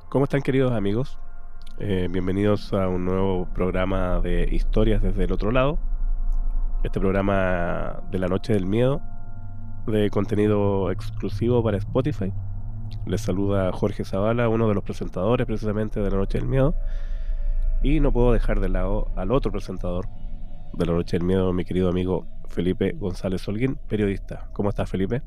¿Cómo están, queridos amigos? Bienvenidos a un nuevo programa de Historias desde el otro lado. Este programa de la Noche del Miedo, de contenido exclusivo para Spotify. Les saluda Jorge Zavala, uno de los presentadores precisamente de la Noche del Miedo. Y no puedo dejar de lado al otro presentador de la Noche del Miedo, mi querido amigo Felipe González Holguín, periodista. ¿Cómo estás, Felipe?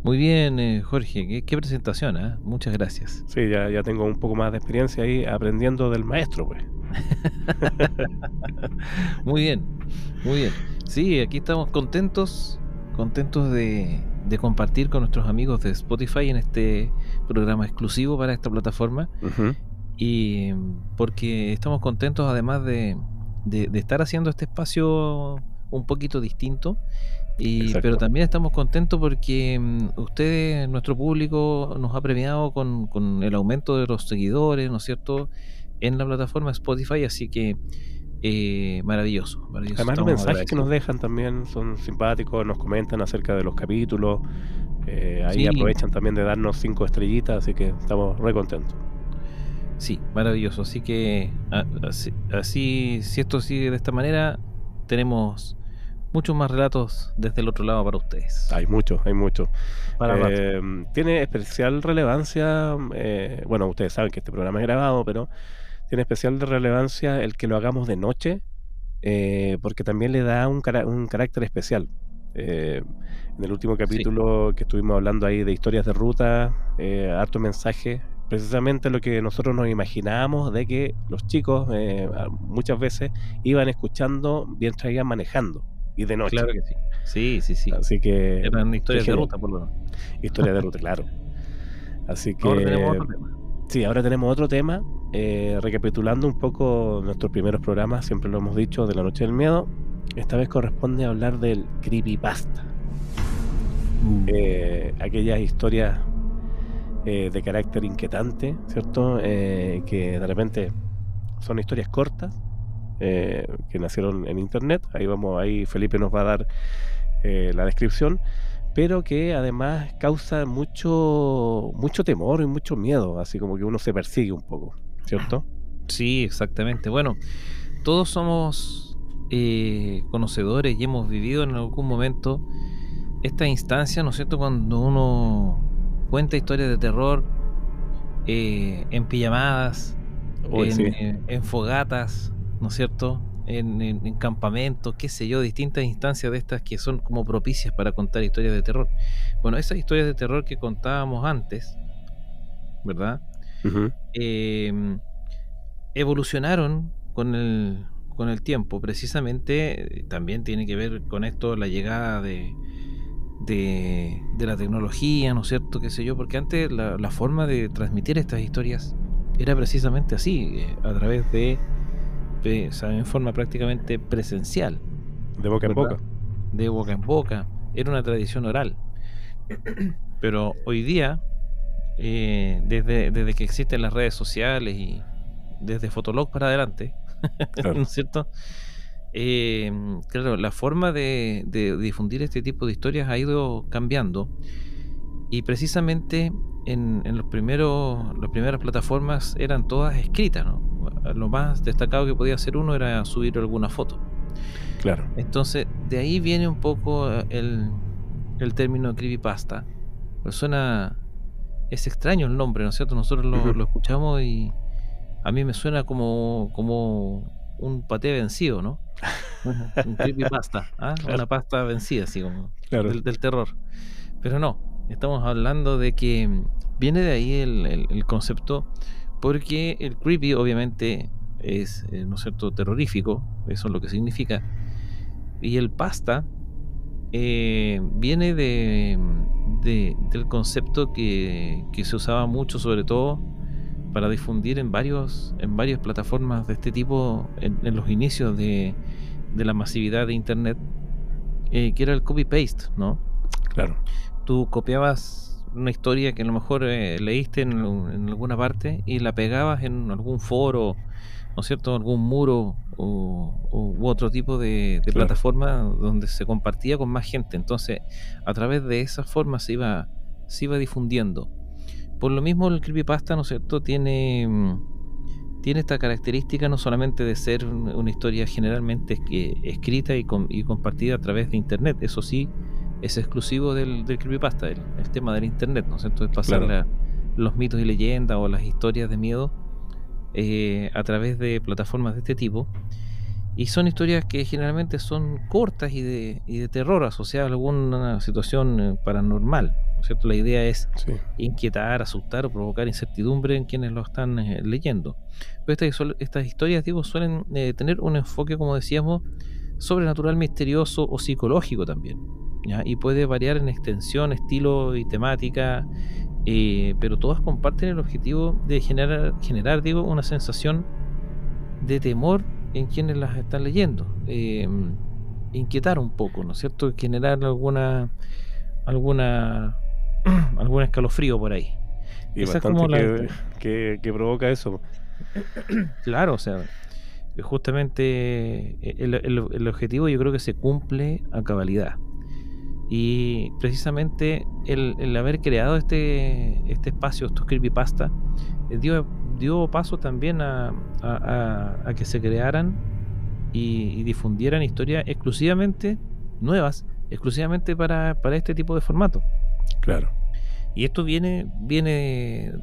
Muy bien, Jorge, qué presentación, ¿eh? Muchas gracias. Sí, ya tengo un poco más de experiencia ahí aprendiendo del maestro, pues. Muy bien, muy bien. Sí, aquí estamos contentos de compartir con nuestros amigos de Spotify en este programa exclusivo para esta plataforma. Ujú. Y porque estamos contentos además de estar haciendo este espacio un poquito distinto. Pero Exacto. también estamos contentos porque ustedes, nuestro público, nos ha premiado con el aumento de los seguidores, ¿no es cierto?, en la plataforma Spotify, así que maravilloso, Además, los estamos mensajes que nos agradecidos. dejan también son simpáticos, nos comentan acerca de los capítulos, ahí Sí, aprovechan también de darnos 5 estrellitas, así que estamos re contentos. sí, maravilloso, así que así, si esto sigue de esta manera, tenemos muchos más relatos desde el otro lado para ustedes, Hay mucho, hay mucho. para rato. Tiene especial relevancia, bueno, ustedes saben que este programa es grabado, pero tiene especial relevancia el que lo hagamos de noche, porque también le da un carácter especial. En el último Sí. capítulo que estuvimos hablando ahí de historias de ruta, harto mensaje, precisamente lo que nosotros nos imaginábamos de que los chicos muchas veces iban escuchando mientras iban manejando y de noche. Claro que sí. Sí, sí, sí. Así que, Eran qué historias de genial. ruta, por lo menos. Historia de ruta, claro. Así Ahora tenemos que otro tema. sí, ahora tenemos otro tema, recapitulando un poco nuestros primeros programas, siempre lo hemos dicho, de la Noche del Miedo. Esta vez corresponde hablar del creepypasta. Aquellas historias de carácter inquietante, ¿cierto? Que de repente son historias cortas, que nacieron en internet. Ahí Felipe nos va a dar la descripción, pero que además causa mucho temor y mucho miedo, así como que uno se persigue un poco, ¿cierto? Sí, exactamente. Bueno, todos somos conocedores y hemos vivido en algún momento esta instancia, ¿no es cierto?, cuando uno cuenta historias de terror en pijamadas, Uy, sí, en fogatas, ¿no es cierto?, en campamentos, qué sé yo, distintas instancias de estas que son como propicias para contar historias de terror. Bueno, esas historias de terror que contábamos antes, ¿verdad? ujú, Em, Evolucionaron con el tiempo. Precisamente también tiene que ver con esto la llegada de la tecnología, ¿no es cierto? Qué sé yo, porque antes la forma de transmitir estas historias era precisamente así, a través o sea, en forma prácticamente presencial, de boca en ¿verdad? boca, De boca en boca, era una tradición oral. Pero hoy día, desde que existen las redes sociales y desde Fotolog para adelante, ¿no claro. es cierto? Claro, la forma de difundir este tipo de historias ha ido cambiando y precisamente en las primeras plataformas eran todas escritas, ¿no? Lo más destacado que podía hacer uno era subir alguna foto. Claro. Entonces, de ahí viene un poco el término creepypasta. Pues es extraño el nombre, ¿no es cierto? Nosotros Ujú, lo escuchamos y a mí me suena como un paté vencido, ¿no? Un creepypasta, ¿ah? claro, Una pasta vencida, así como claro, del terror. Pero no, estamos hablando de que viene de ahí el concepto, porque el creepy obviamente es, ¿no es cierto?, terrorífico, eso es lo que significa, y el pasta viene del concepto que se usaba mucho, sobre todo para difundir en varias plataformas de este tipo en los inicios de la masividad de internet, que era el copy-paste, ¿no? claro, Tú copiabas una historia que a lo mejor leíste en alguna parte y la pegabas en algún foro, ¿no es cierto?, algún muro u otro tipo de claro. plataforma donde se compartía con más gente. Entonces, a través de esa forma se iba difundiendo. Por lo mismo el creepypasta, ¿no es cierto?, tiene esta característica no solamente de ser una historia generalmente escrita y compartida a través de internet. Eso sí, es exclusivo del creepypasta, el tema del internet, ¿no es cierto?, es pasar Claro. los mitos y leyendas o las historias de miedo a través de plataformas de este tipo. Y son historias que generalmente son cortas y de terror, asociadas a alguna situación paranormal, ¿no es cierto? La idea es Sí. inquietar, asustar o provocar incertidumbre en quienes lo están leyendo. Pero estas historias, digo, suelen tener un enfoque, como decíamos, sobrenatural, misterioso o psicológico también, ¿ya? Y puede variar en extensión, estilo y temática, pero todas comparten el objetivo de generar, digo, una sensación de temor en quienes las están leyendo, inquietar un poco, ¿no es cierto?, generar alguna algún escalofrío por ahí. Y Esa es bastante como la que, que provoca eso. claro, o sea, justamente el objetivo yo creo que se cumple a cabalidad. Y precisamente el haber creado este espacio, estos creepypasta, dio paso también a que se crearan y difundieran historias exclusivamente nuevas, exclusivamente para este tipo de formato. Claro. Y esto viene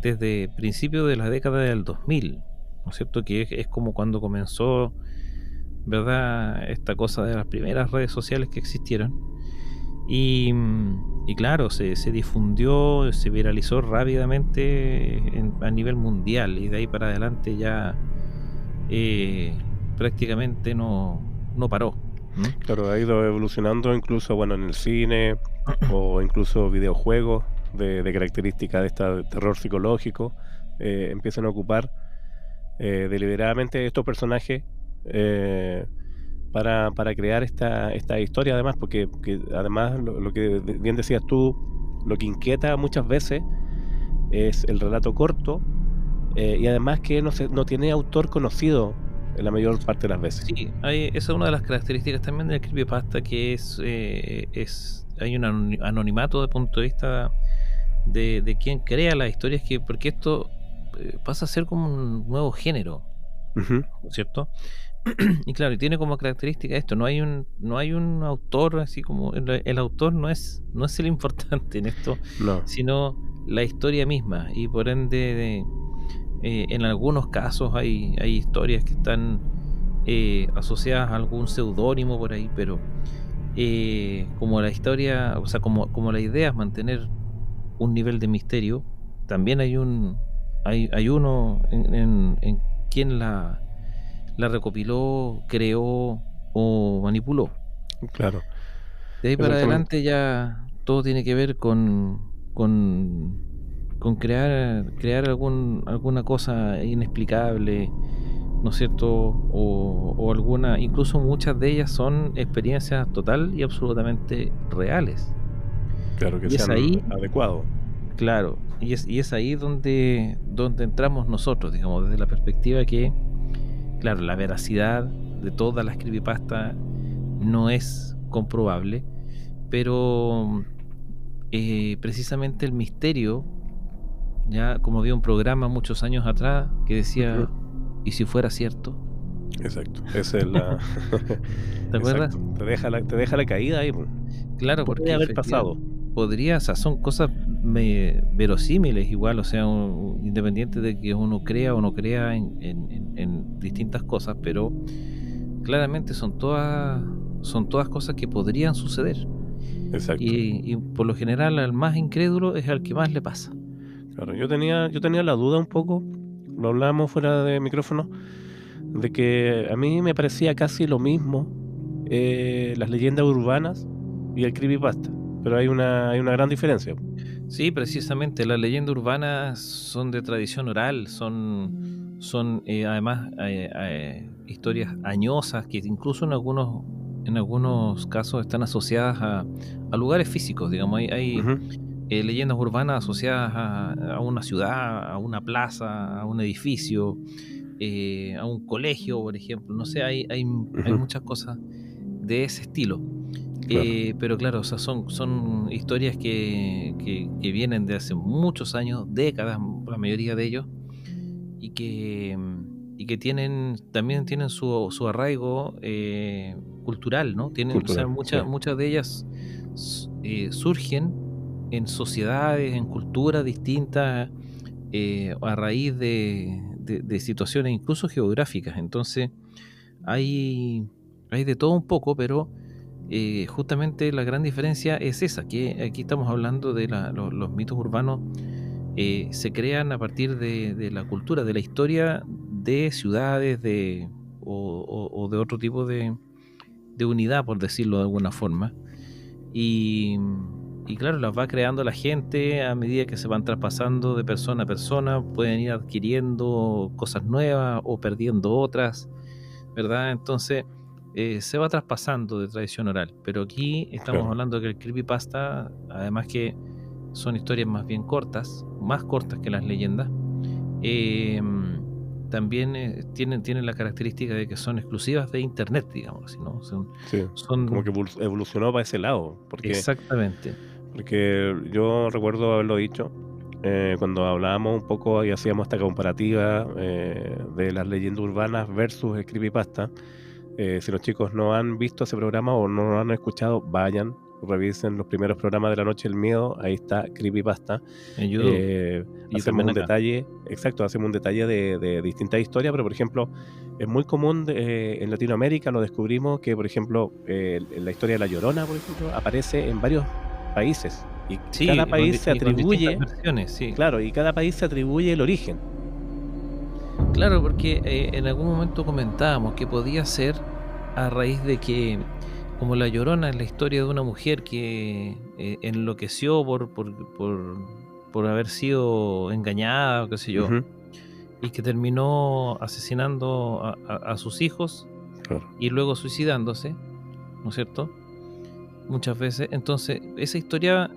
desde principios de la década del 2000, ¿no es cierto? Que es como cuando comenzó, ¿verdad?, esta cosa de las primeras redes sociales que existieron. Y claro, se difundió, se viralizó rápidamente a nivel mundial, y de ahí para adelante ya prácticamente no paró. Claro, ha ido evolucionando incluso, bueno, en el cine o incluso videojuegos de características de esta de terror psicológico, empiezan a ocupar deliberadamente estos personajes para crear esta historia, además, porque además lo que bien decías tú, lo que inquieta muchas veces es el relato corto, y además que no tiene autor conocido en la mayor parte de las veces. Sí, esa es una de las características también del creepypasta, que hay un anonimato de punto de vista de quien crea las historias, porque esto pasa a ser como un nuevo género, Ujú. ¿no es cierto? Y claro, y tiene como característica esto, no hay un autor, así como el autor no es el importante en esto, No, sino la historia misma. Y por ende en algunos casos hay historias que están asociadas a algún seudónimo por ahí, pero como la historia, o sea, como la idea es mantener un nivel de misterio, también hay uno en quien la recopiló, creó o manipuló. claro, De ahí para exactamente. adelante ya todo tiene que ver con crear alguna cosa inexplicable, ¿no es cierto? O alguna, incluso muchas de ellas son experiencias total y absolutamente reales. Claro, que Y es sean ahí, adecuados. claro, y es ahí donde entramos nosotros, digamos, desde la perspectiva que, claro, la veracidad de todas las creepypastas no es comprobable, pero precisamente el misterio, ya como había un programa muchos años atrás que decía, Ujú. ¿y si fuera cierto? Exacto, esa es la... ¿Te acuerdas? Exacto, te deja la caída ahí, po. Claro, Podría porque haber pasado. efectivamente podría, o sea, son cosas verosímiles igual, o sea, independiente de que uno crea o no crea en distintas cosas, pero claramente son todas cosas que podrían suceder. Exacto. Y por lo general al más incrédulo es al que más le pasa. Claro, yo tenía la duda un poco, lo hablamos fuera de micrófono, de que a mí me parecía casi lo mismo las leyendas urbanas y el creepypasta, pero hay una gran diferencia. Sí, precisamente, las leyendas urbanas son de tradición oral, son además historias añosas que incluso en algunos casos están asociadas a lugares físicos, digamos. Hay Ujú. leyendas urbanas asociadas a una ciudad, a una plaza, a un edificio, a un colegio, por ejemplo. No sé, hay Ujú. muchas cosas de ese estilo. Claro, Pero claro, o sea, son historias que vienen de hace muchos años, décadas, la mayoría de ellos, y que también tienen su arraigo cultural, ¿no? O sea, cultural, sí, muchas de ellas surgen en sociedades, en culturas distintas, a raíz de situaciones incluso geográficas. Entonces, hay, hay de todo un poco, pero justamente la gran diferencia es esa, que aquí estamos hablando de los mitos urbanos. Se crean a partir de la cultura, de la historia de ciudades o de otro tipo de unidad, por decirlo de alguna forma. Y, y claro, las va creando la gente a medida que se van traspasando de persona a persona, pueden ir adquiriendo cosas nuevas o perdiendo otras, ¿verdad? Entonces se va traspasando de tradición oral. Pero aquí estamos claro. hablando que el creepypasta, además que son historias más bien cortas, más cortas que las leyendas, eh, también tienen la característica de que son exclusivas de internet, digamos así, ¿no? Sí, como que Son evolucionó para ese lado, exactamente. porque yo recuerdo haberlo dicho cuando hablábamos un poco y hacíamos esta comparativa de las leyendas urbanas versus el creepypasta. Si los chicos no han visto ese programa o no lo han escuchado, vayan, revisen los primeros programas de La Noche del Miedo, ahí está Creepypasta. En YouTube y Hacemos también un acá. detalle, exacto, hacemos un detalle de distintas historias, pero por ejemplo, es muy común en Latinoamérica, lo descubrimos que, por ejemplo, en la historia de La Llorona, por ejemplo, aparece en varios países y cada Sí, país se y con distintas atribuye, versiones, sí. claro, y cada país se atribuye el origen. Claro, porque en algún momento comentábamos que podía ser a raíz de que, como La Llorona es la historia de una mujer que enloqueció por haber sido engañada o qué sé yo, Ujú, y que terminó asesinando a sus hijos claro, y luego suicidándose, ¿no es cierto? Muchas veces. Entonces, esa historia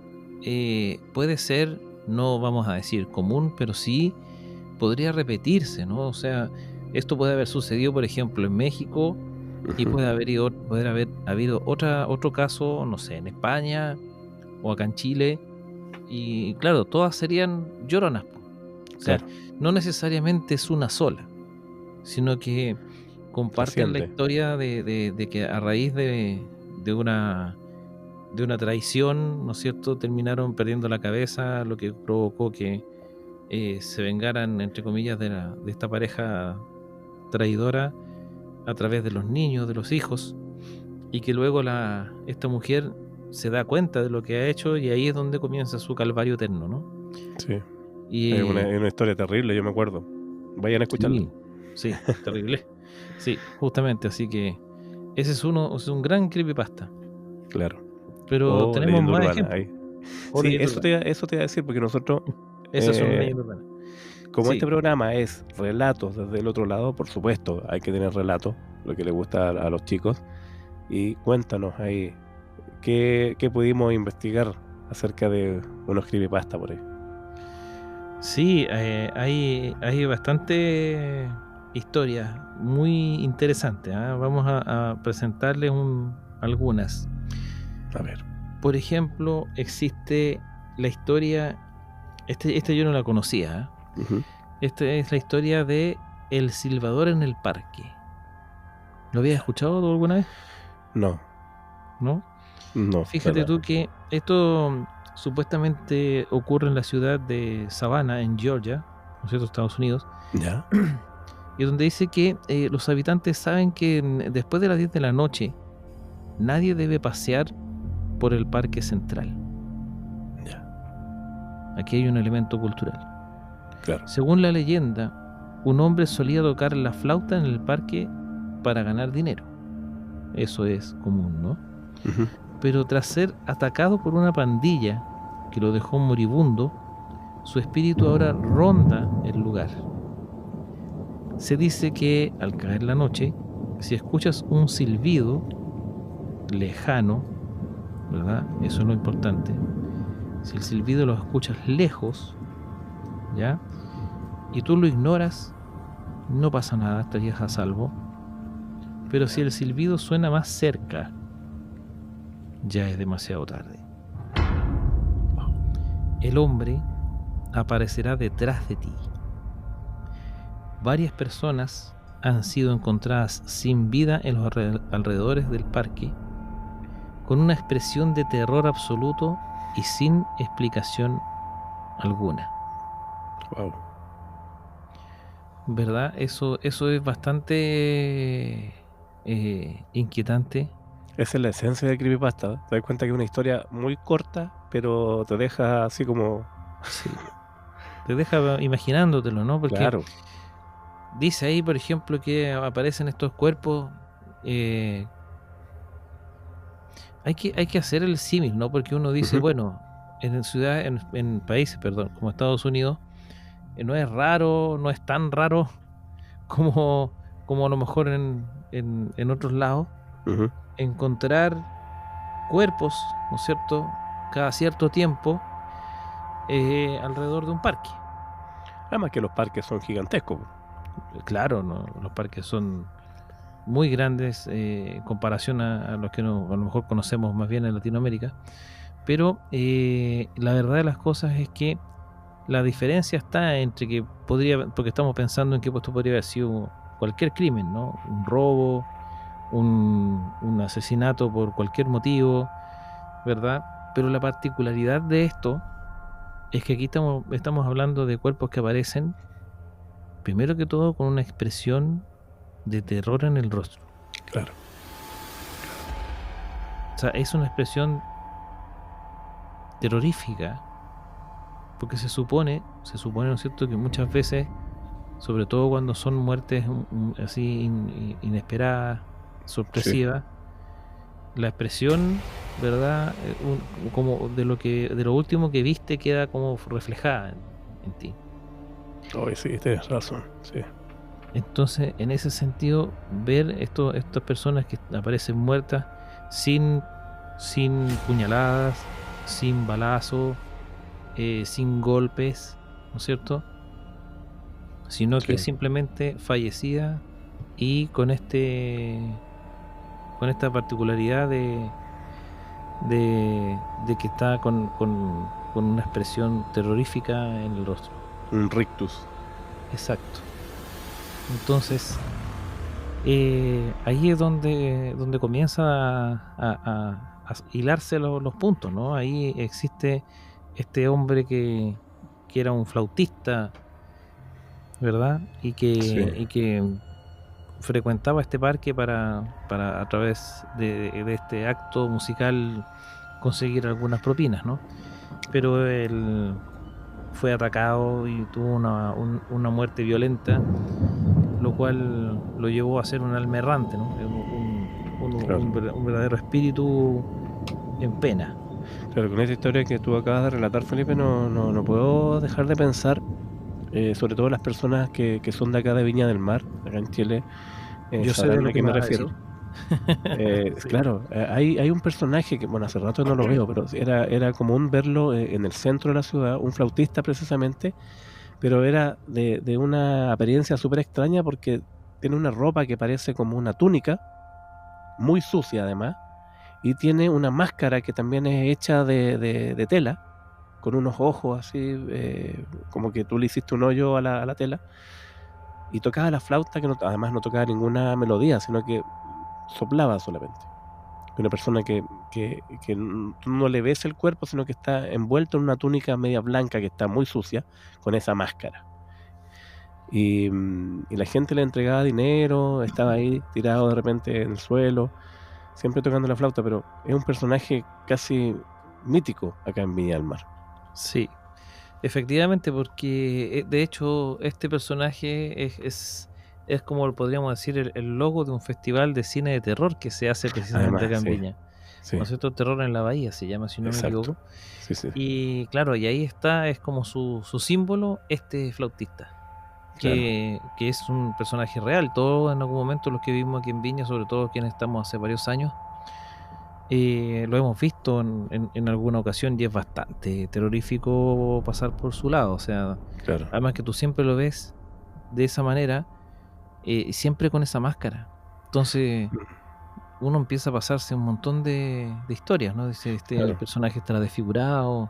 puede ser, no vamos a decir común, pero sí podría repetirse, ¿no? O sea, esto puede haber sucedido, por ejemplo, en México y ujú, poder haber habido otro caso, no sé, en España o acá en Chile. Y claro, todas serían lloronas, po. O sea, claro, no necesariamente es una sola, sino que comparten la trasciende, historia de que a raíz de una de una traición, ¿no es cierto?, terminaron perdiendo la cabeza, lo que provocó que se vengaran, entre comillas, de esta pareja traidora a través de los niños, de los hijos, y que luego esta mujer se da cuenta de lo que ha hecho y ahí es donde comienza su calvario eterno, ¿no? sí. Y Es una historia terrible, yo me acuerdo. Vayan a escucharla. sí, sí, terrible. Sí, justamente, así que ese es un gran creepypasta, Claro. pero O tenemos leyenda más urbana, ejemplos. ahí. O Sí, leyenda urbana. eso te iba a decir, porque nosotros, Esas son eh, leyendas urbanas. como este Sí, programa es relatos desde el otro lado, por supuesto, hay que tener relatos, lo que le gusta a los chicos. Y cuéntanos ahí, ¿qué pudimos investigar acerca de unos creepypasta por ahí? sí, hay bastante historias muy interesantes. ¿Ah? Vamos a presentarles algunas. A ver. Por ejemplo, existe la historia, esta yo no la conocía. ¿Ah? Ujú. Esta es la historia de El Silbador en el Parque. ¿Lo habías escuchado tú alguna vez? No, ¿No? no, Fíjate verdad. tú que esto supuestamente ocurre en la ciudad de Savannah, en Georgia, ¿no es cierto?, Estados Unidos. ¿Ya? Y donde dice que los habitantes saben que después de las 10 de la noche nadie debe pasear por el parque central. Ya, Aquí hay un elemento cultural. claro. Según la leyenda, un hombre solía tocar la flauta en el parque para ganar dinero. Eso es común, ¿no? Ujú. Pero tras ser atacado por una pandilla que lo dejó moribundo, su espíritu ahora ronda el lugar. Se dice que al caer la noche, si escuchas un silbido lejano, ¿verdad? Eso es lo importante. Si el silbido lo escuchas lejos, ¿ya? Y tú lo ignoras, no pasa nada, estarías a salvo. Pero si el silbido suena más cerca, ya es demasiado tarde. El hombre aparecerá detrás de ti. Varias personas han sido encontradas sin vida en los alrededores del parque, con una expresión de terror absoluto y sin explicación alguna. Wow. ¿Verdad? Eso es bastante inquietante. Esa es la esencia de Creepypasta, ¿eh? Te das cuenta que es una historia muy corta, pero te deja así como... Sí. Te deja imaginándotelo, ¿no? Porque Claro. dice ahí, por ejemplo, que aparecen estos cuerpos. Hay que hacer el símil, ¿no? Porque uno dice, bueno, en ciudades, en países, perdón, como Estados Unidos, no es raro, no es tan raro como a lo mejor en otros lados, encontrar cuerpos, ¿no es cierto?, cada cierto tiempo alrededor de un parque. Además que los parques son gigantescos. Claro, ¿no? Los parques son muy grandes en comparación a los que a lo mejor conocemos más bien en Latinoamérica, pero la verdad de las cosas es que la diferencia está entre que porque estamos pensando en que esto podría haber sido cualquier crimen, ¿no? Un robo, un asesinato por cualquier motivo, ¿verdad? Pero la particularidad de esto es que aquí estamos hablando de cuerpos que aparecen, primero que todo, con una expresión de terror en el rostro. Claro. O sea, es una expresión terrorífica, porque se supone, ¿no es cierto?, que muchas veces, sobre todo cuando son muertes así inesperadas, sorpresivas, la expresión, ¿verdad?, como de lo último que viste queda como reflejada en ti. Oh, sí, tienes razón, sí. Entonces, en ese sentido, ver estas personas que aparecen muertas sin puñaladas, sin balazos, sin golpes, ¿no es cierto?, sino que simplemente fallecida y con esta particularidad de que está con una expresión terrorífica en el rostro. Un rictus. Exacto. Entonces, ahí es donde comienza a hilarse los puntos, ¿no? Ahí existe este hombre que era un flautista, ¿verdad? Y que frecuentaba este parque para a través de este acto musical conseguir algunas propinas, ¿no? Pero él fue atacado y tuvo una muerte violenta, lo cual lo llevó a ser un alma errante, ¿no? Un verdadero espíritu en pena. Claro, con esa historia que tú acabas de relatar, Felipe, no puedo dejar de pensar, sobre todo las personas que son de acá de Viña del Mar, acá en Chile. Yo sé de lo que me refiero. Sí. Claro, hay un personaje que, bueno, hace rato no lo veo, pero era común verlo en el centro de la ciudad, un flautista precisamente, pero era de una apariencia súper extraña porque tiene una ropa que parece como una túnica, muy sucia además, y tiene una máscara que también es hecha de tela, con unos ojos así, como que tú le hiciste un hoyo a la tela, y tocaba la flauta, que además no tocaba ninguna melodía, sino que soplaba solamente. Una persona que tú no le ves el cuerpo, sino que está envuelto en una túnica media blanca que está muy sucia, con esa máscara. Y la gente le entregaba dinero, estaba ahí tirado de repente en el suelo, siempre tocando la flauta, pero es un personaje casi mítico acá en Viña del Mar. Sí, efectivamente, porque de hecho este personaje es como podríamos decir el logo de un festival de cine de terror que se hace precisamente acá en Viña. ¿No es cierto? Terror en la Bahía se llama, si no me equivoco. Sí. Y claro, y ahí está, es como su símbolo, este flautista, que es un personaje real. Todos en algún momento los que vivimos aquí en Viña, sobre todo quienes estamos hace varios años, lo hemos visto en alguna ocasión y es bastante terrorífico pasar por su lado. O sea, además que tú siempre lo ves de esa manera, siempre con esa máscara. Entonces, uno empieza a pasarse un montón de historias, ¿no? Dice, el Claro. personaje estará desfigurado,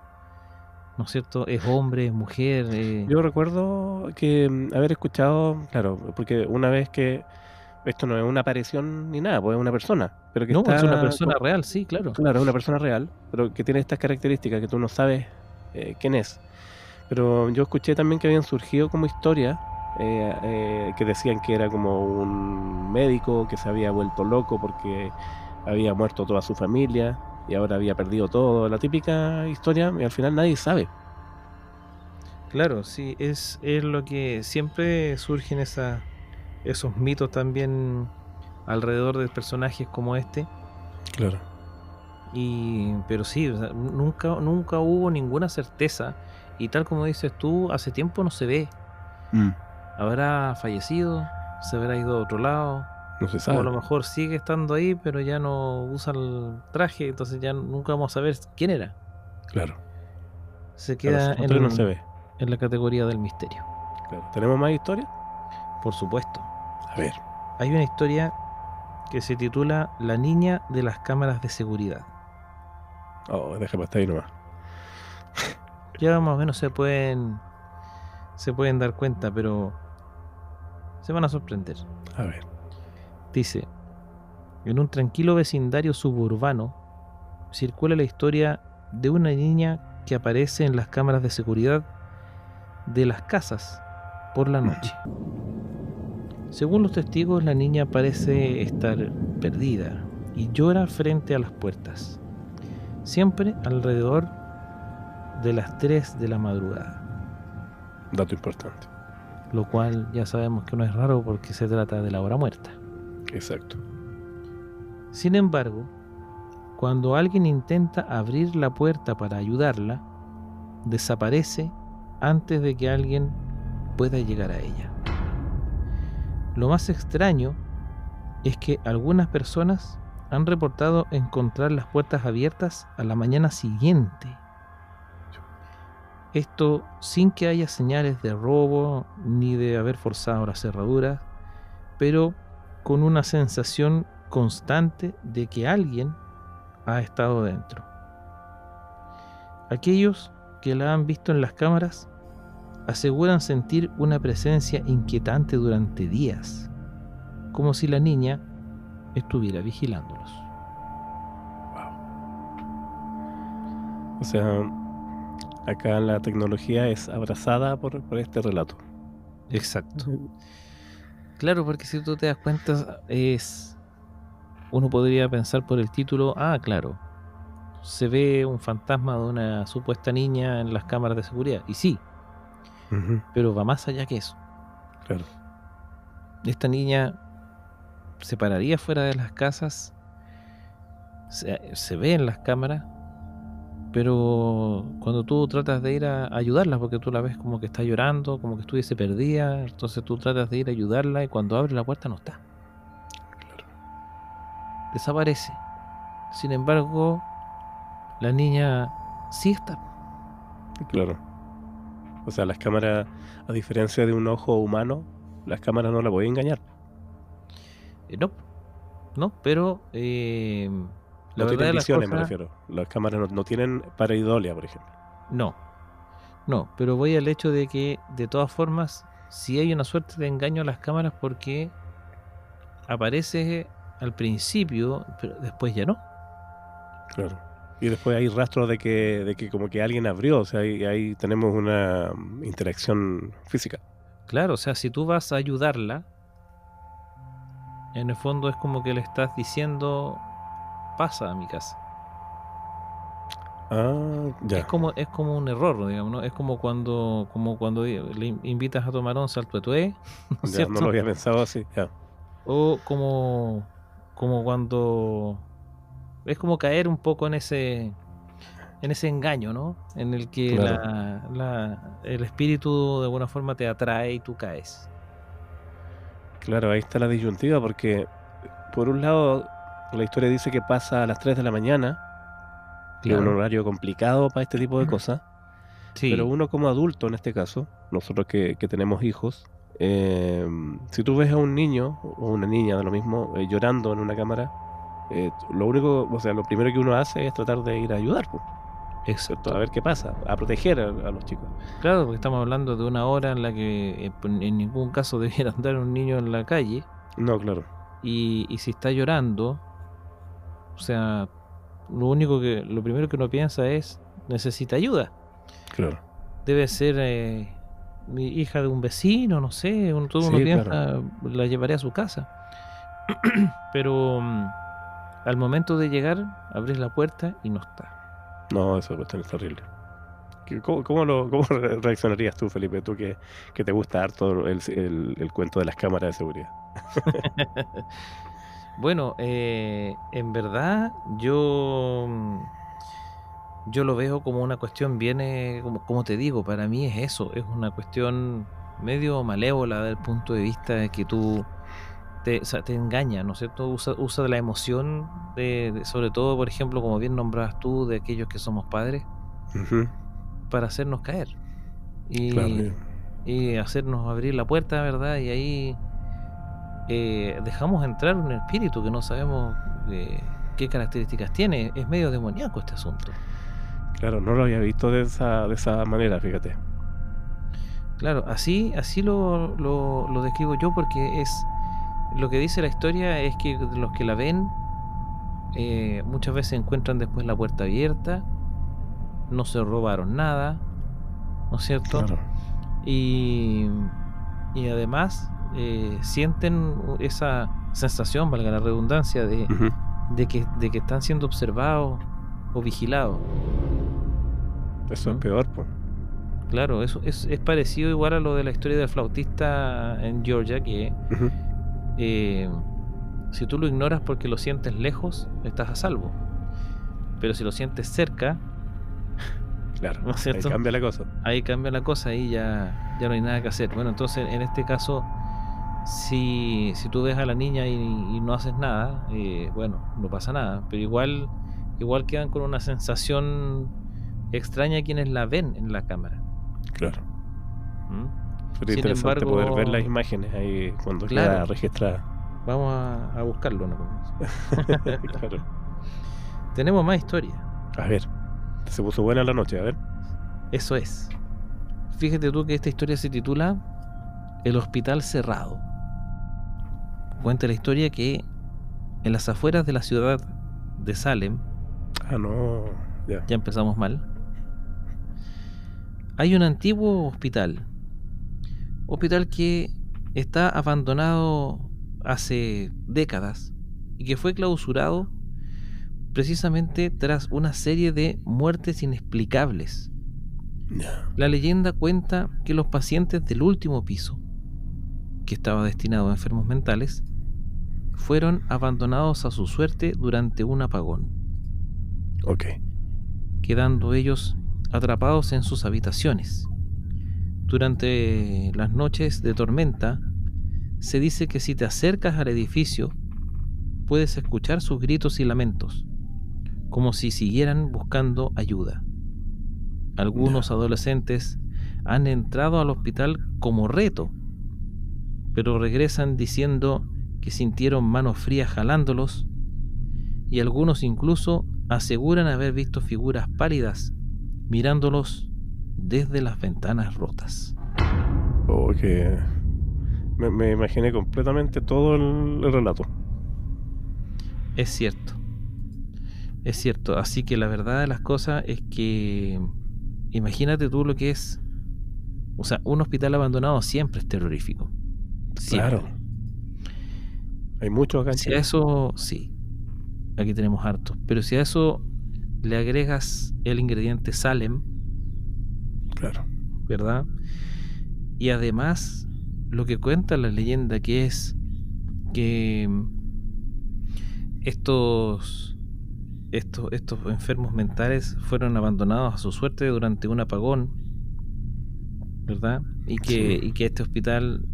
¿no es cierto? Es hombre, es mujer. Yo recuerdo que haber escuchado, claro, porque una vez que esto no es una aparición ni nada, pues es una persona, pero que No, es una está, persona real, sí, claro. claro, es una persona real, pero que tiene estas características que tú no sabes quién es. Pero yo escuché también que habían surgido como historias que decían que era como un médico que se había vuelto loco porque había muerto toda su familia y ahora había perdido todo. La típica historia y al final nadie sabe. Claro, sí, es lo que siempre surgen esos mitos también alrededor de personajes como este. Claro. Pero sí, o sea, nunca hubo ninguna certeza. Y tal como dices tú, hace tiempo no se ve. ¿Habrá fallecido? ¿Se habrá ido a otro lado? No se O a sabe. lo mejor sigue estando ahí, pero ya no usa el traje, entonces ya nunca vamos a ver quién era. Claro. Se A los queda ojos no se ve. en la categoría del misterio. Claro. ¿Tenemos más historias? Por supuesto. A ver. Hay una historia que se titula La niña de las cámaras de seguridad. Oh, déjame hasta ahí nomás. Ya más o menos se pueden dar cuenta, pero se van a sorprender. A ver. Dice, en un tranquilo vecindario suburbano circula la historia de una niña que aparece en las cámaras de seguridad de las casas por la noche. Según los testigos, la niña parece estar perdida y llora frente a las puertas, siempre alrededor de las 3 de la madrugada. Dato importante. Lo cual ya sabemos que no es raro porque se trata de la hora muerta. Exacto. Sin embargo, cuando alguien intenta abrir la puerta para ayudarla, desaparece antes de que alguien pueda llegar a ella. Lo más extraño es que algunas personas han reportado encontrar las puertas abiertas a la mañana siguiente. Esto sin que haya señales de robo ni de haber forzado las cerraduras, pero con una sensación constante de que alguien ha estado dentro. Aquellos que la han visto en las cámaras aseguran sentir una presencia inquietante durante días, como si la niña estuviera vigilándolos. O sea, acá la tecnología es abrazada por este relato. Exacto. Claro, porque si tú te das cuenta, uno podría pensar por el título, claro, se ve un fantasma de una supuesta niña en las cámaras de seguridad. Y sí, pero va más allá que eso. Claro. Esta niña se pararía fuera de las casas, se ve en las cámaras, pero cuando tú tratas de ir a ayudarla, porque tú la ves como que está llorando, como que estuviese perdida, entonces tú tratas de ir a ayudarla y cuando abre la puerta no está. Claro. Desaparece. Sin embargo, la niña sí está. Claro. O sea, las cámaras, a diferencia de un ojo humano, las cámaras no la pueden engañar. No, pero la No verdad tienen de las visiones, me cosas, refiero. Las cámaras no tienen pareidolia, por ejemplo. no, pero voy al hecho de que de todas formas sí hay una suerte de engaño a las cámaras porque aparece al principio, pero después ya no. Claro. Y después hay rastros de que como que alguien abrió, o sea, ahí tenemos una interacción física. Claro, o sea, si tú vas a ayudarla, en el fondo es como que le estás diciendo, pasa a mi casa. Ya. Es como un error, digamos, ¿no? Es como cuando le invitas a tomar once al tuetué, ¿no es Ya, cierto? no lo había pensado así, ya. O como cuando es como caer un poco en ese engaño, ¿no? En el que Claro. el espíritu de alguna forma te atrae y tú caes. Claro, ahí está la disyuntiva porque, por un lado, la historia dice que pasa a las 3 de la mañana, que es un horario complicado para este tipo de cosas, pero Sí, uno como adulto en este caso, nosotros que tenemos hijos, si tú ves a un niño o una niña de lo mismo llorando en una cámara, lo único, o sea, lo primero que uno hace es tratar de ir a ayudar, pues, ¿cierto? Exacto. A ver qué pasa, a proteger a los chicos. Claro, porque estamos hablando de una hora en la que en ningún caso debiera andar un niño en la calle No, claro, y si está llorando, o sea, lo primero que uno piensa es necesita ayuda. claro. Debe ser mi hija de un vecino, no sé, todo uno Sí, piensa, claro. la llevaré a su casa. Pero al momento de llegar, abres la puerta y no está. No, esa cuestión es terrible. ¿Cómo reaccionarías tú, Felipe? Tú que te gusta harto el cuento de las cámaras de seguridad. Bueno, en verdad yo lo veo como una cuestión bien, como te digo, para mí es eso, es una cuestión medio malévola desde el punto de vista de que tú o sea, te engaña, ¿no es cierto? Usa de la emoción, sobre todo, por ejemplo, como bien nombrabas tú, de aquellos que somos padres, Ujú, para hacernos caer claro. y hacernos abrir la puerta, ¿verdad? Y ahí dejamos entrar un espíritu que no sabemos qué características tiene. Es medio demoníaco este asunto. Claro, no lo había visto de esa manera, fíjate. Claro, así lo describo yo, porque es lo que dice la historia es que los que la ven muchas veces encuentran después la puerta abierta, no se robaron nada, ¿no es cierto? Claro. Y además sienten esa sensación, valga la redundancia, Ujú, de que están siendo observados o vigilados. eso es ¿Mm? peor, pues. Claro, eso es parecido igual a lo de la historia del flautista en Georgia, que Ujú, si tú lo ignoras porque lo sientes lejos, estás a salvo. Pero si lo sientes cerca, claro, ¿no es ahí cierto? cambia la cosa. Ahí cambia la cosa, ahí ya no hay nada que hacer. Bueno, entonces en este caso, si tú ves a la niña y no haces nada, bueno, no pasa nada. Pero igual quedan con una sensación extraña quienes la ven en la cámara. Claro. ¿Mm? Sería Sin interesante poder ver las embargo, imanes ahí cuando queda claro, registrada. vamos a buscarlo, ¿no? Claro. Tenemos más historia. A ver, se puso buena la noche, a ver. Eso es. Fíjate tú que esta historia se titula El Hospital Cerrado. Cuenta la historia que en las afueras de la ciudad de Salem, Ah, no, ya. ya empezamos mal, hay un antiguo hospital que está abandonado hace décadas y que fue clausurado precisamente tras una serie de muertes inexplicables. Ya. La leyenda cuenta que los pacientes del último piso, que estaba destinado a enfermos mentales, fueron abandonados a su suerte durante un apagón, Ok. quedando ellos atrapados en sus habitaciones. Durante las noches de tormenta, se dice que si te acercas al edificio, puedes escuchar sus gritos y lamentos, como si siguieran buscando ayuda. Algunos adolescentes han entrado al hospital como reto, pero regresan diciendo que sintieron manos frías jalándolos, y algunos incluso aseguran haber visto figuras pálidas mirándolos desde las ventanas rotas. Oh, que me imaginé completamente todo el relato. Es cierto, así que la verdad de las cosas es que imagínate tú lo que es, o sea, un hospital abandonado siempre es terrorífico. Siempre. Claro. Hay muchos acá en Si a Chile. eso, sí, aquí tenemos hartos, pero si a eso le agregas el ingrediente Salem, Claro. ¿verdad? Y además lo que cuenta la leyenda, que es que estos enfermos mentales fueron abandonados a su suerte durante un apagón, ¿verdad? Y que, Sí. y que este hospital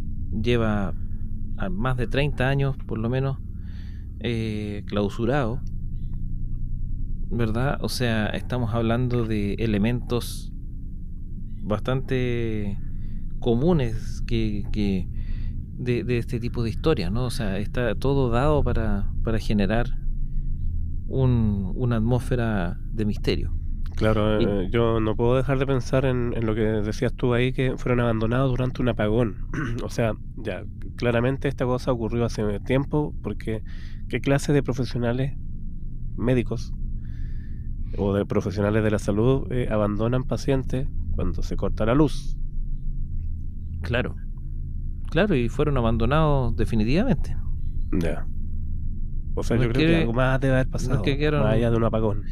lleva más de 30 años, por lo menos, clausurado, ¿verdad? O sea, estamos hablando de elementos bastante comunes de este tipo de historias, ¿no? O sea, está todo dado para generar una atmósfera de misterio. Claro, Y, yo no puedo dejar de pensar en lo que decías tú ahí, que fueron abandonados durante un apagón. O sea, ya, claramente esta cosa ocurrió hace tiempo, porque ¿qué clase de profesionales médicos o de profesionales de la salud abandonan pacientes cuando se corta la luz? claro, claro, y fueron abandonados definitivamente. Ya. O sea, No yo es creo que que, algo más debe haber no es que pasado, más allá de quedaron, un apagón.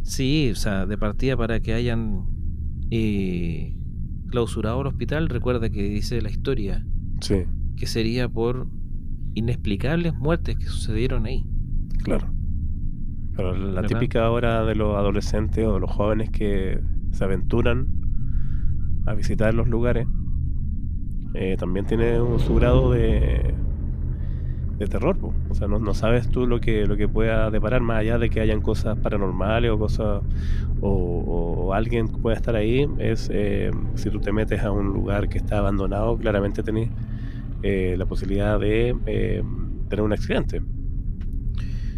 sí, o sea, de partida para que hayan eh, clausurado el hospital, recuerda que dice la historia Sí, que sería por inexplicables muertes que sucedieron ahí, claro. Pero la ¿verdad? típica hora de los adolescentes o de los jóvenes que se aventuran a visitar los lugares también tiene su grado de terror, po. O sea, no sabes tú lo que pueda deparar, más allá de que hayan cosas paranormales o cosas o alguien pueda estar ahí. Es si tú te metes a un lugar que está abandonado, claramente tenés la posibilidad de tener un accidente.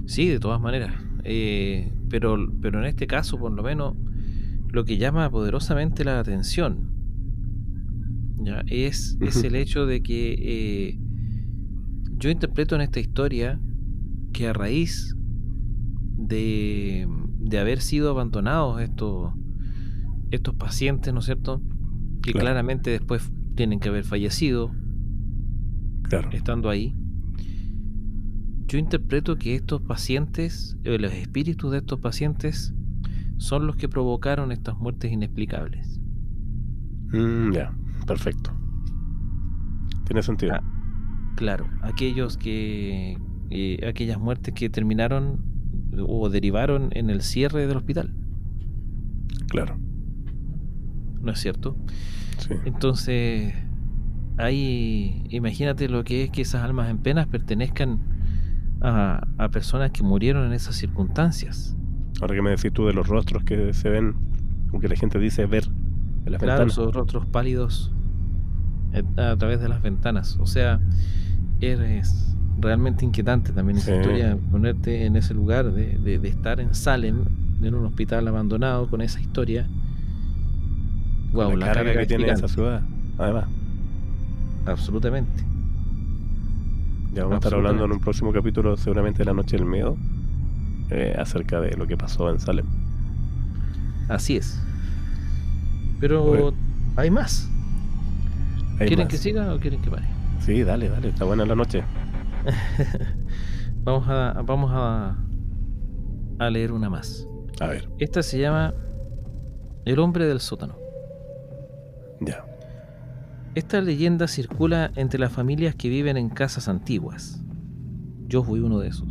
Sí, de todas maneras. Pero en este caso, por lo menos, lo que llama poderosamente la atención, ¿ya? Es el hecho de que yo interpreto en esta historia que a raíz de haber sido abandonados estos pacientes, ¿no es cierto? Que Claro, claramente después tienen que haber fallecido claro. estando ahí. Yo interpreto que estos pacientes, los espíritus de estos pacientes, son los que provocaron estas muertes inexplicables. Ya, perfecto. Tiene sentido. Ah, claro, aquellas muertes que terminaron o derivaron en el cierre del hospital, Claro, ¿no es cierto? sí. Entonces, ahí imagínate lo que es que esas almas en penas pertenezcan a personas que murieron en esas circunstancias. Ahora que me decís tú de los rostros que se ven, como que la gente dice ver en las Claro, ventanas. esos rostros pálidos a través de las ventanas. O sea, eres realmente inquietante también esa Sí. historia, ponerte en ese lugar de estar en Salem, en un hospital abandonado con esa historia. Con Wow, la la carga carga que es tiene esa gigante. ciudad, además. Absolutamente. Ya vamos a estar hablando en Absolutamente. un próximo capítulo, seguramente de La Noche del Miedo, acerca de lo que pasó en Salem. Así es. Oye, Pero hay más. hay ¿Quieren que más. siga o quieren que pare? Sí, dale, dale, está buena la noche. Vamos a leer una más. A ver, Esta se llama El hombre del sótano. ya. Esta leyenda circula entre las familias que viven en casas antiguas. Yo fui uno de esos.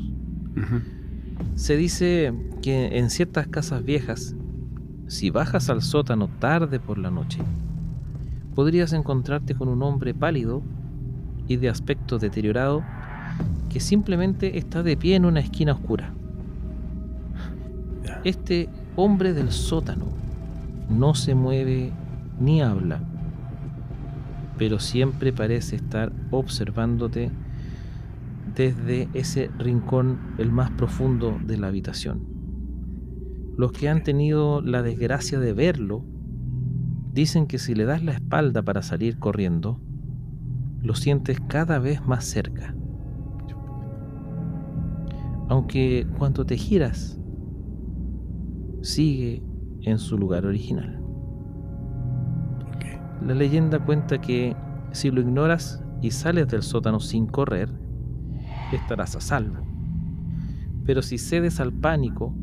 Ujú. Se dice que en ciertas casas viejas, si bajas al sótano tarde por la noche, podrías encontrarte con un hombre pálido y de aspecto deteriorado que simplemente está de pie en una esquina oscura. Ya. Este hombre del sótano no se mueve ni habla, pero siempre parece estar observándote desde ese rincón el más profundo de la habitación. Los que han tenido la desgracia de verlo dicen que si le das la espalda para salir corriendo, lo sientes cada vez más cerca. Aunque cuando te giras, sigue en su lugar original. Ok. La leyenda cuenta que si lo ignoras y sales del sótano sin correr, estarás a salvo. Pero si cedes al pánico,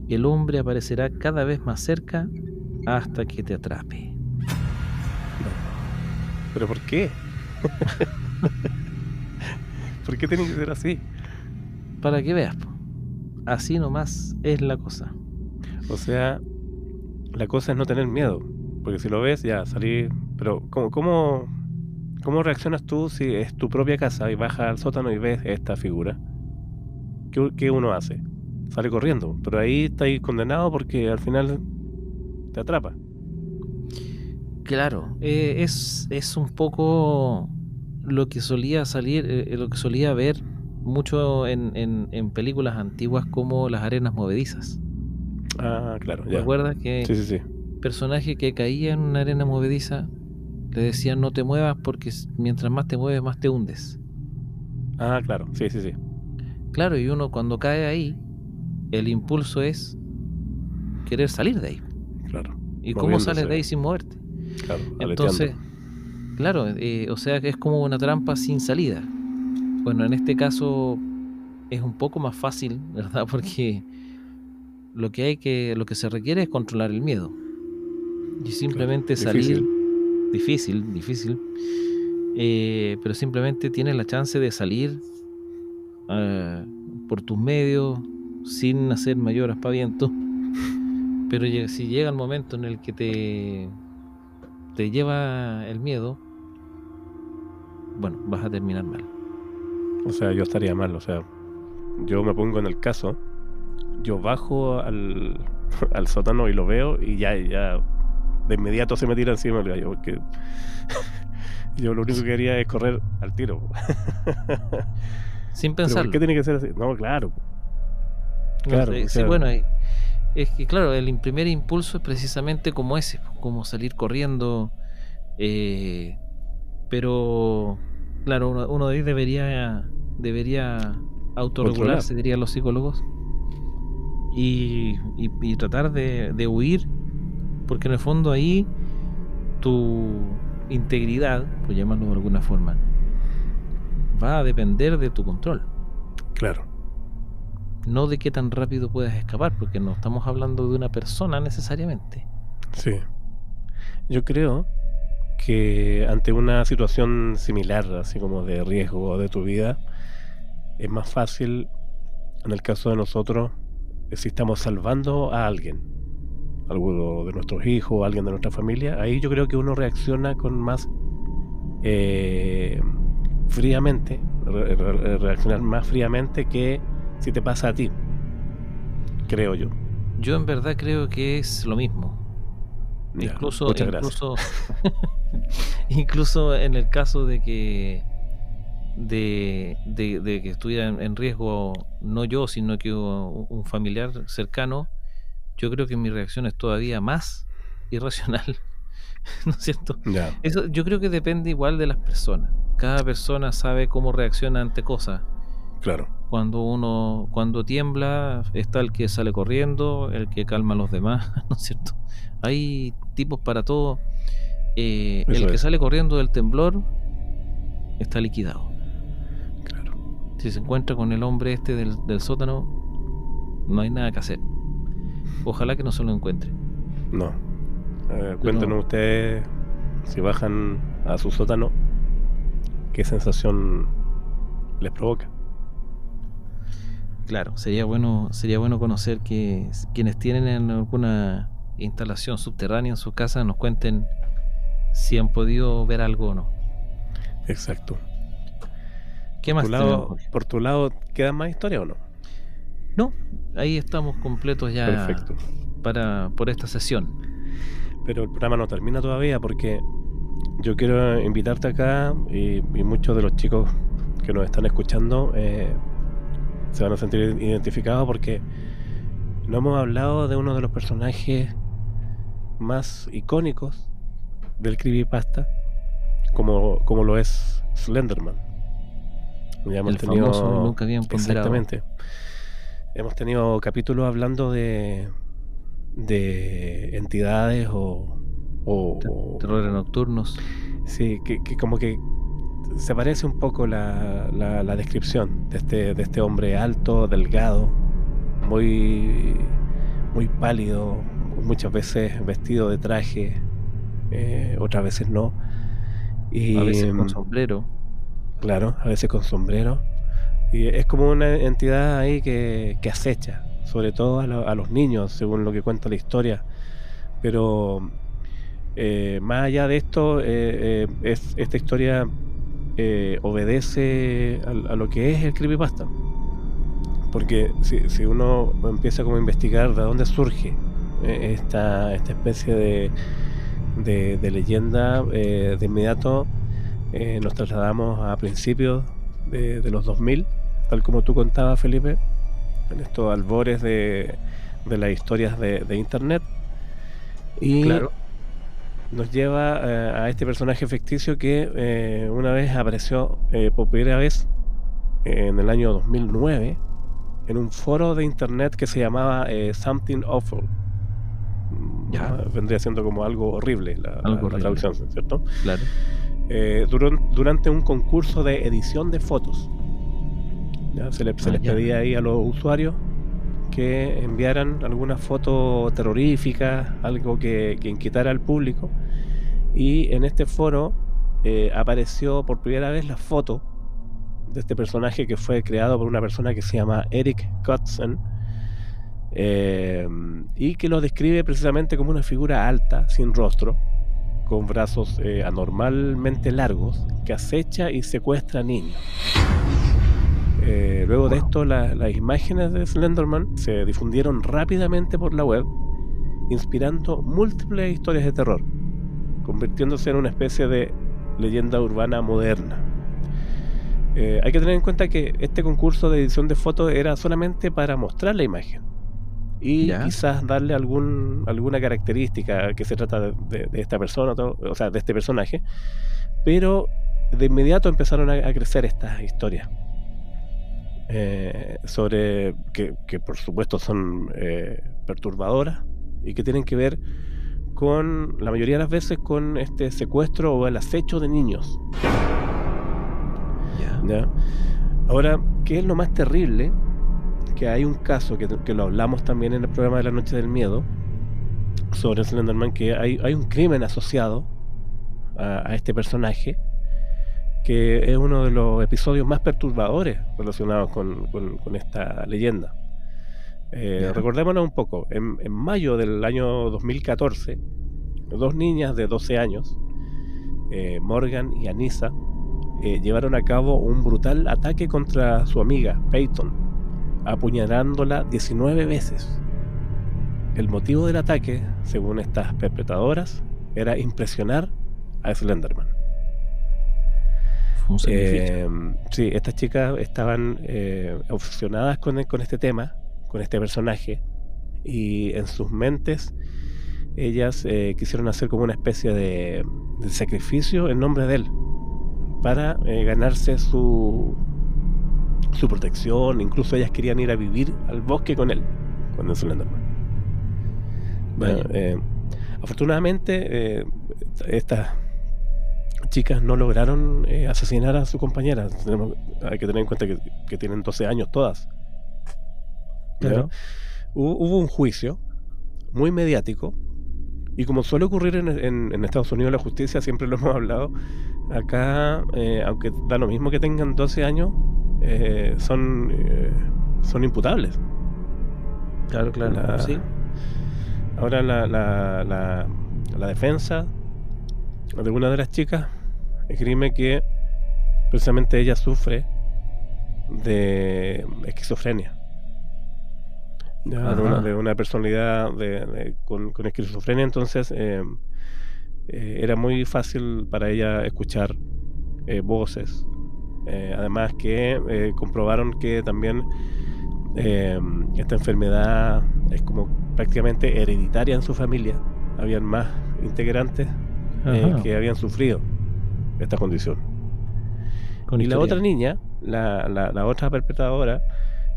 el hombre aparecerá cada vez más cerca hasta que te atrape. ¿Pero por qué? ¿Por qué tiene que ser así? Para que veas, po. Así nomás es la cosa. O sea, la cosa es no tener miedo. Porque si lo ves, ya salí. Pero, ¿cómo reaccionas tú si es tu propia casa y bajas al sótano y ves esta figura? ¿Qué uno hace? Sale corriendo. Pero ahí está ahí condenado porque al final te atrapa. Claro, es un poco lo que solía salir, lo que solía ver mucho en películas antiguas como Las arenas movedizas. Ah, claro, ya. ¿Recuerdas que Sí. personaje que caía en una arena movediza le decían no te muevas porque mientras más te mueves más te hundes? Ah, claro, sí. Claro, y uno cuando cae ahí, el impulso es querer salir de ahí. Claro. ¿Y cómo sales de ahí sin moverte? Claro, Entonces, claro, o sea que es como una trampa sin salida. Bueno, en este caso es un poco más fácil, ¿verdad? Porque lo que se requiere es controlar el miedo. Y simplemente salir, difícil, pero simplemente tienes la chance de salir por tus medios, sin hacer mayor aspaviento. Pero si llega el momento en el que te lleva el miedo, bueno, vas a terminar mal. O sea, yo estaría mal, o sea, yo me pongo en el caso, yo bajo al sótano y lo veo y ya de inmediato se me tira encima el gallo, porque yo lo único que quería es correr al tiro. Sin ¿Pero pensarlo. por qué tiene que ser así? No, claro. Claro, sí, o sea, bueno, es que claro, el primer impulso es precisamente como ese, como salir corriendo, pero claro, uno de ahí debería autorregularse, dirían los psicólogos, y tratar de huir, porque en el fondo ahí tu integridad, por llamarlo de alguna forma, va a depender de tu control. Claro. No de qué tan rápido puedes escapar, porque no estamos hablando de una persona necesariamente. Sí. Yo creo que ante una situación similar, así como de riesgo de tu vida, es más fácil, en el caso de nosotros, si estamos salvando a alguien, alguno de nuestros hijos, alguien de nuestra familia, ahí yo creo que uno reacciona con más fríamente, reaccionar más fríamente que si te pasa a ti, creo yo. Yo en verdad creo que es lo mismo. Ya, muchas gracias. Incluso en el caso de que que estuviera en riesgo, no yo, sino que un familiar cercano, yo creo que mi reacción es todavía más irracional. ¿No es cierto? Ya. Eso yo creo que depende igual de las personas. Cada persona sabe cómo reacciona ante cosas. Claro. Cuando tiembla, está el que sale corriendo, el que calma a los demás, ¿no es cierto? Hay tipos para todo. El que sale corriendo del temblor está liquidado. Claro. Si se encuentra con el hombre este del sótano, no hay nada que hacer. Ojalá que no se lo encuentre. No. Cuéntenos ustedes, si bajan a su sótano, ¿qué sensación les provoca? Claro, sería bueno conocer que quienes tienen alguna instalación subterránea en su casa nos cuenten si han podido ver algo o no. Exacto. ¿Qué más tenemos? ¿Por tu lado queda más historia o no? No, ahí estamos completos ya. Perfecto. Por esta sesión. Pero el programa no termina todavía, porque yo quiero invitarte acá, y muchos de los chicos que nos están escuchando se van a sentir identificados, porque no hemos hablado de uno de los personajes más icónicos del creepypasta, como lo es Slenderman. Ya hemos tenido, famoso nunca habían ponderado. Exactamente. Hemos tenido capítulos hablando de entidades o terrores nocturnos. Sí, que como que se parece un poco la descripción de este hombre alto, delgado, muy pálido, muchas veces vestido de traje, otras veces no, y a veces con sombrero. Claro, a veces con sombrero, y es como una entidad ahí que acecha, sobre todo a los niños, según lo que cuenta la historia. Pero más allá de esto, esta historia obedece a lo que es el creepypasta, porque si uno empieza como a investigar de dónde surge esta especie de leyenda, de inmediato nos trasladamos a principios de los 2000, tal como tú contabas, Felipe, en estos albores de las historias de internet, y Claro. nos lleva a este personaje ficticio que una vez apareció por primera vez en el año 2009 en un foro de internet que se llamaba Something Awful. Ya. Vendría siendo como algo horrible Algo la horrible. traducción, ¿cierto? Claro. Durante un concurso de edición de fotos. ¿Ya? Se les ya. pedía ahí a los usuarios que enviaran alguna foto terrorífica, algo que inquietara al público, y en este foro apareció por primera vez la foto de este personaje que fue creado por una persona que se llama Eric Kotzen, y que lo describe precisamente como una figura alta, sin rostro, con brazos anormalmente largos, que acecha y secuestra niños. Luego de esto, las imágenes de Slenderman se difundieron rápidamente por la web, inspirando múltiples historias de terror, convirtiéndose en una especie de leyenda urbana moderna. Hay que tener en cuenta que este concurso de edición de fotos era solamente para mostrar la imagen y quizás darle alguna característica que se trata de esta persona, o sea, de este personaje, pero de inmediato empezaron a crecer estas historias sobre que por supuesto son perturbadoras y que tienen que ver con, la mayoría de las veces, con este secuestro o el acecho de niños. ¿Ya? Ahora, ¿qué es lo más terrible? Que hay un caso que lo hablamos también en el programa de la Noche del Miedo sobre Slenderman, que hay un crimen asociado a este personaje, que es uno de los episodios más perturbadores relacionados con esta leyenda. Recordémonos un poco. En mayo del año 2014, dos niñas de 12 años, Morgan y Anissa, llevaron a cabo un brutal ataque contra su amiga Peyton, apuñalándola 19 veces. El motivo del ataque, según estas perpetradoras, era impresionar a Slenderman. Sí, estas chicas estaban obsesionadas con este tema, con este personaje, y en sus mentes ellas quisieron hacer como una especie de sacrificio en nombre de él, para ganarse su protección. Incluso ellas querían ir a vivir al bosque con él, con el Slenderman. Bueno, afortunadamente estas chicas no lograron asesinar a su compañera. Hay que tener en cuenta que tienen 12 años todas. Claro. Hubo un juicio muy mediático, y como suele ocurrir en Estados Unidos, la justicia, siempre lo hemos hablado acá, aunque da lo mismo que tengan 12 años, son imputables. Claro. Sí. Ahora la defensa de una de las chicas esgrime que precisamente ella sufre de esquizofrenia, de una personalidad con esquizofrenia. Entonces era muy fácil para ella escuchar voces. Además que comprobaron que también esta enfermedad es como prácticamente hereditaria en su familia. Habían más integrantes que habían sufrido esta condición. Y la otra niña, la otra perpetradora,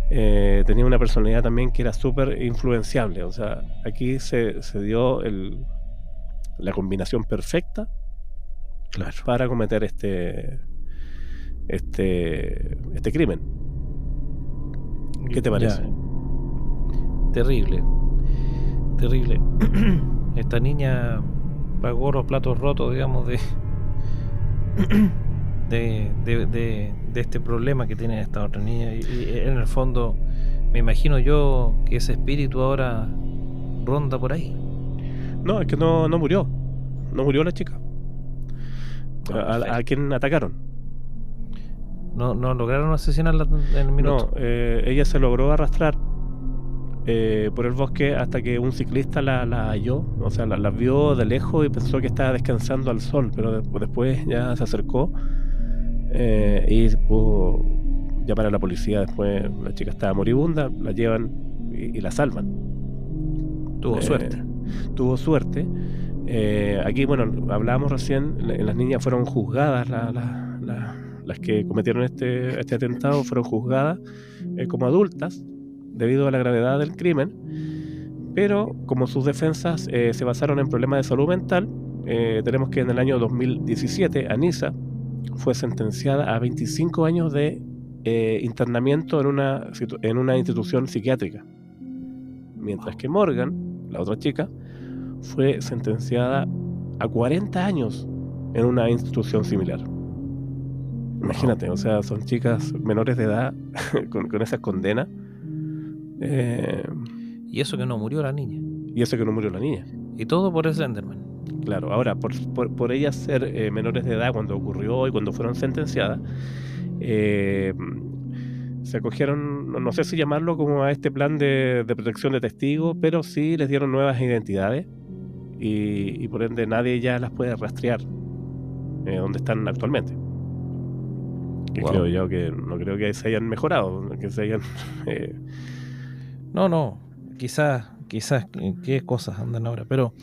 tenía una personalidad también que era súper influenciable. O sea, aquí se dio la combinación perfecta, claro, para cometer este crimen. ¿Qué te parece? Terrible. Esta niña pagó los platos rotos, digamos, de este problema que tiene esta otra niña, y en el fondo me imagino yo que ese espíritu ahora ronda por ahí. No, es que no murió la chica. ¿A quién atacaron? No lograron asesinarla en el minuto. No, ella se logró arrastrar por el bosque hasta que un ciclista la halló. O sea, la vio de lejos y pensó que estaba descansando al sol, pero después ya se acercó y pudo Ya para la policía después la chica estaba moribunda, la llevan y la salvan. Tuvo suerte. Tuvo suerte. Aquí, bueno, hablábamos recién, las niñas fueron juzgadas, las que cometieron este atentado fueron juzgadas como adultas debido a la gravedad del crimen, pero como sus defensas se basaron en problemas de salud mental, tenemos que en el año 2017 Anissa fue sentenciada a 25 años de internamiento en una institución psiquiátrica, mientras que Morgan, la otra chica, fue sentenciada a 40 años en una institución similar. Imagínate, o sea, son chicas menores de edad con esas condenas. Y eso que no murió la niña. Y eso que no murió la niña. Y todo por Slenderman. Claro, ahora, por ellas ser menores de edad cuando ocurrió y cuando fueron sentenciadas, se acogieron, no sé si llamarlo como a este plan de protección de testigos, pero sí les dieron nuevas identidades y por ende nadie ya las puede rastrear donde están actualmente. Que Wow. creo yo que no creo que se hayan mejorado, que se hayan... No, quizás qué cosas andan ahora, pero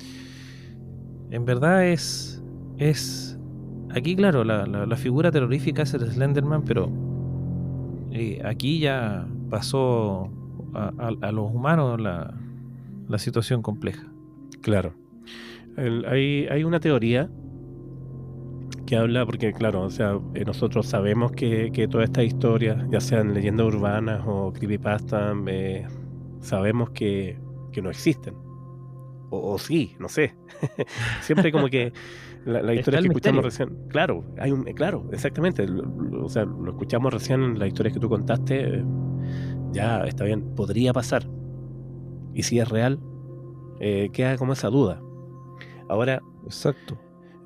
en verdad es aquí, claro, la figura terrorífica es el Slenderman, pero aquí ya pasó a los humanos la situación compleja. Claro. Hay una teoría que habla, porque claro, o sea, nosotros sabemos que todas estas historias, ya sean leyendas urbanas o creepypasta, sabemos que no existen. O sí, no sé. Siempre como que la historia que escuchamos recién, claro, claro, exactamente. O sea, lo escuchamos recién en las historias que tú contaste, ya está bien, podría pasar. Y si es real, queda como esa duda. Ahora, exacto.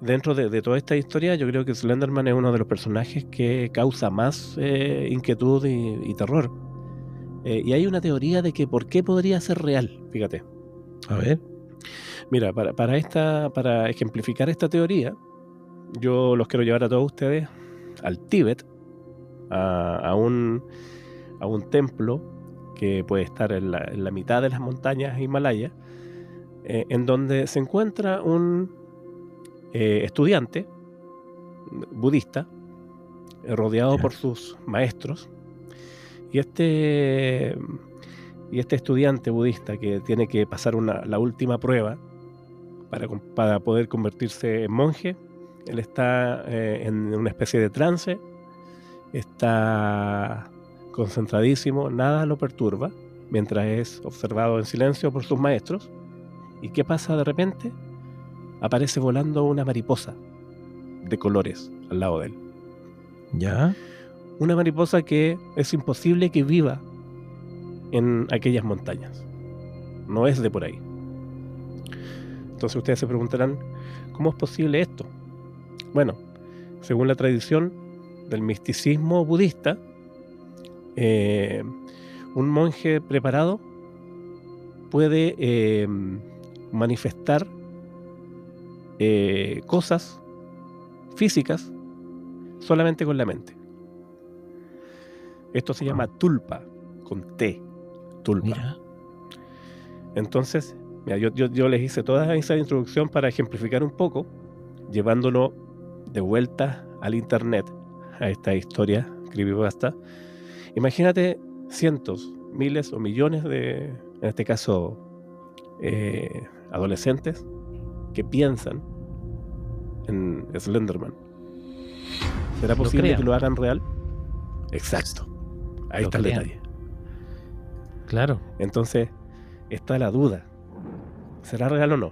Dentro de toda esta historia, yo creo que Slenderman es uno de los personajes que causa más inquietud y terror. Y hay una teoría de que por qué podría ser real, fíjate. A ver. Mira, para ejemplificar esta teoría, yo los quiero llevar a todos ustedes al Tíbet, a un templo que puede estar en la mitad de las montañas Himalaya, en donde se encuentra un estudiante budista rodeado por sus maestros, y este estudiante budista que tiene que pasar la última prueba para poder convertirse en monje, él está en una especie de trance, está concentradísimo, nada lo perturba, mientras es observado en silencio por sus maestros. ¿Y qué pasa de repente? Aparece volando una mariposa de colores al lado de él. ¿Ya? Una mariposa que es imposible que viva en aquellas montañas. No es de por ahí. Entonces ustedes se preguntarán, ¿cómo es posible esto? Bueno, según la tradición del misticismo budista, un monje preparado puede manifestar cosas físicas solamente con la mente. Esto se llama tulpa, con T, tulpa. Mira. Entonces, mira, yo les hice toda esa introducción para ejemplificar un poco, llevándolo de vuelta al internet, a esta historia creepypasta. Imagínate cientos, miles o millones de, en este caso, adolescentes que piensan en Slenderman. ¿Será posible que lo hagan real? Exacto. Ahí está el detalle. Claro. Entonces, está la duda. ¿Será real o no?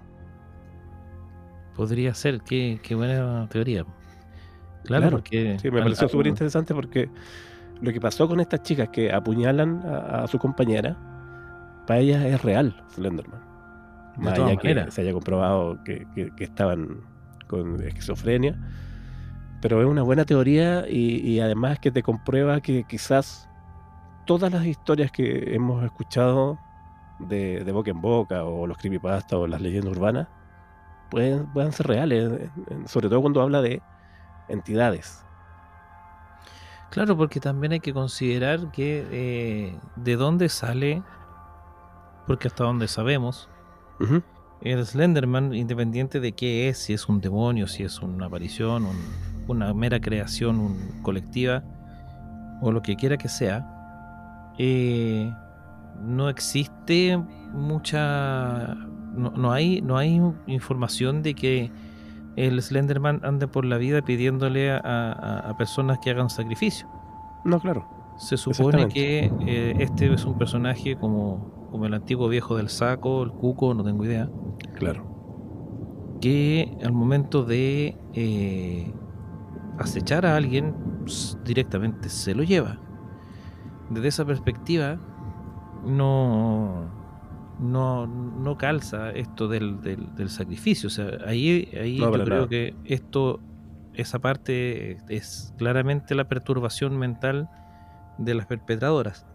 Podría ser. Qué buena teoría. Claro, porque... Sí, me pareció súper interesante porque lo que pasó con estas chicas que apuñalan a su compañera, para ellas es real Slenderman. Más allá que se haya comprobado que estaban con esquizofrenia, pero es una buena teoría y además que te comprueba que quizás todas las historias que hemos escuchado de boca en boca, o los creepypastas o las leyendas urbanas, puedan ser reales, sobre todo cuando habla de entidades. Claro, porque también hay que considerar que de dónde sale, porque hasta donde sabemos, Ujú. el Slenderman, independiente de qué es, si es un demonio, si es una aparición, una mera creación colectiva, o lo que quiera que sea, no existe mucha... No hay información de que el Slenderman ande por la vida pidiéndole a personas que hagan sacrificio. No, claro, Se supone exactamente, que este es un personaje como el antiguo viejo del saco, el cuco, no tengo idea, claro, que al momento de acechar a alguien, directamente se lo lleva. Desde esa perspectiva, no, no calza esto del sacrificio. O sea, ahí no, yo para creo nada. que esa parte es claramente la perturbación mental de las perpetradoras,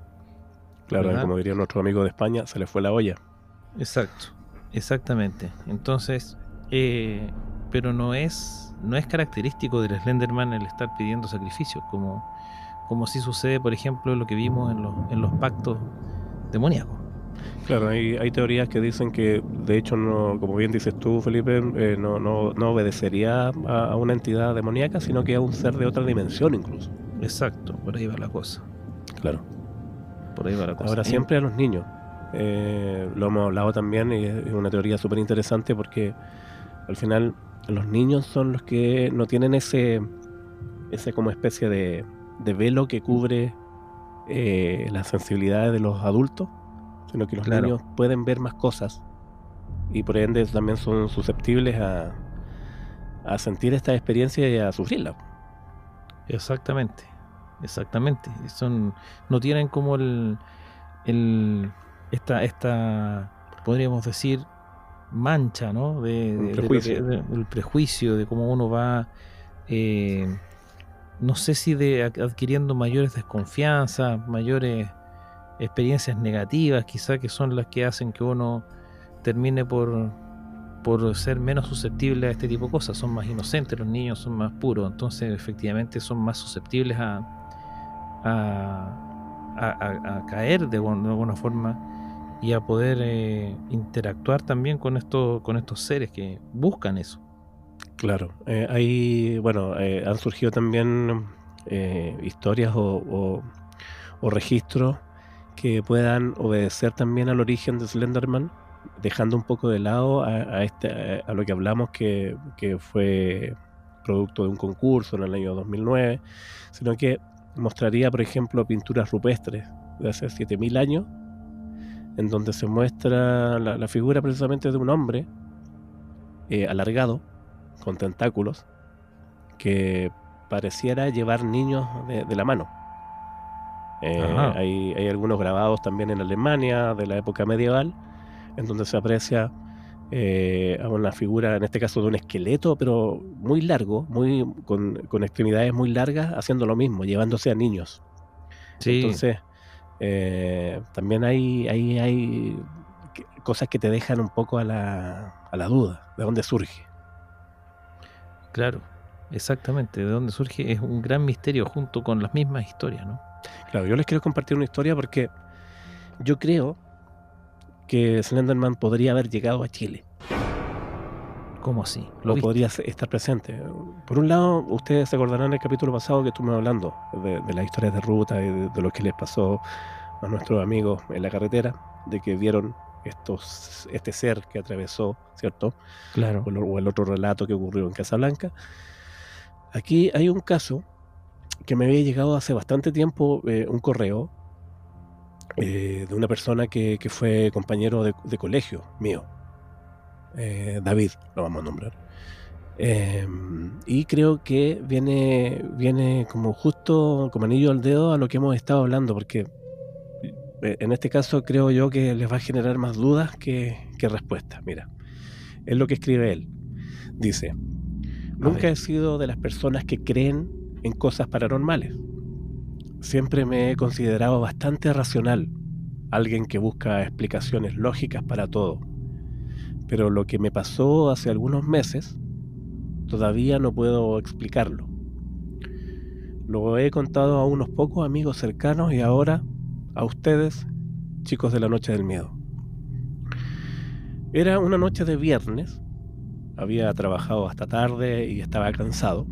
Claro, ¿verdad? como diría nuestro amigo de España, se le fue la olla. Exacto, exactamente. Entonces, pero no es característico del Slenderman el estar pidiendo sacrificios, como sí sucede, por ejemplo, lo que vimos en los pactos demoníacos. Claro, hay teorías que dicen que, de hecho, no, como bien dices tú, Felipe, no obedecería a una entidad demoníaca, sino que a un ser de otra dimensión incluso. Exacto, por ahí va la cosa. Claro. Por ahí va la cosa. Ahora, siempre a los niños. Lo hemos hablado también y es una teoría súper interesante porque al final los niños son los que no tienen ese como especie de velo que cubre las sensibilidades de los adultos, sino que los Claro, niños pueden ver más cosas y por ende también son susceptibles a sentir esta experiencia y a sufrirla. exactamente, exactamente. No tienen como el esta, podríamos decir, mancha, ¿no? Un De lo que, prejuicio. el prejuicio, de cómo uno va, eh, no sé si adquiriendo mayores desconfianzas, mayores experiencias negativas, quizá, que son las que hacen que uno termine por ser menos susceptible a este tipo de cosas. Son más inocentes, los niños son más puros, entonces efectivamente son más susceptibles a caer de alguna forma y a poder interactuar también con estos seres que buscan eso. Claro, han surgido también historias o registros que puedan obedecer también al origen de Slenderman, dejando un poco de lado a lo que hablamos que fue producto de un concurso en el año 2009, sino que mostraría, por ejemplo, pinturas rupestres de hace 7000 años, en donde se muestra la figura precisamente de un hombre alargado, con tentáculos, que pareciera llevar niños de la mano. Ajá. Hay algunos grabados también en Alemania de la época medieval, en donde se aprecia a una figura, en este caso de un esqueleto, pero muy largo, con extremidades muy largas, haciendo lo mismo, llevándose a niños. Sí, Entonces, también hay cosas que te dejan un poco a la duda de dónde surge. claro, exactamente. De dónde surge es un gran misterio junto con las mismas historias, ¿no? Claro, yo les quiero compartir una historia porque yo creo que Slenderman podría haber llegado a Chile ¿Cómo así? ¿Lo o viste? podría estar presente. Por un lado, ustedes se acordarán del capítulo pasado que estuvimos hablando de las historias de ruta y de lo que les pasó a nuestros amigos en la carretera, de que vieron este ser que atravesó, ¿cierto? Claro. O el otro relato que ocurrió en Casablanca. Aquí hay un caso que me había llegado hace bastante tiempo, un correo de una persona que fue compañero de colegio mío, David, lo vamos a nombrar. Y creo que viene como justo como anillo al dedo a lo que hemos estado hablando, porque en este caso creo yo que les va a generar más dudas que respuestas. Mira, es lo que escribe él. Dice: A nunca ver. he sido de las personas que creen en cosas paranormales. Siempre me he considerado bastante racional, alguien que busca explicaciones lógicas para todo. Pero lo que me pasó hace algunos meses, todavía no puedo explicarlo. Lo he contado a unos pocos amigos cercanos y ahora a ustedes, chicos de la Noche del Miedo. Era una noche de viernes, había trabajado hasta tarde y estaba cansado.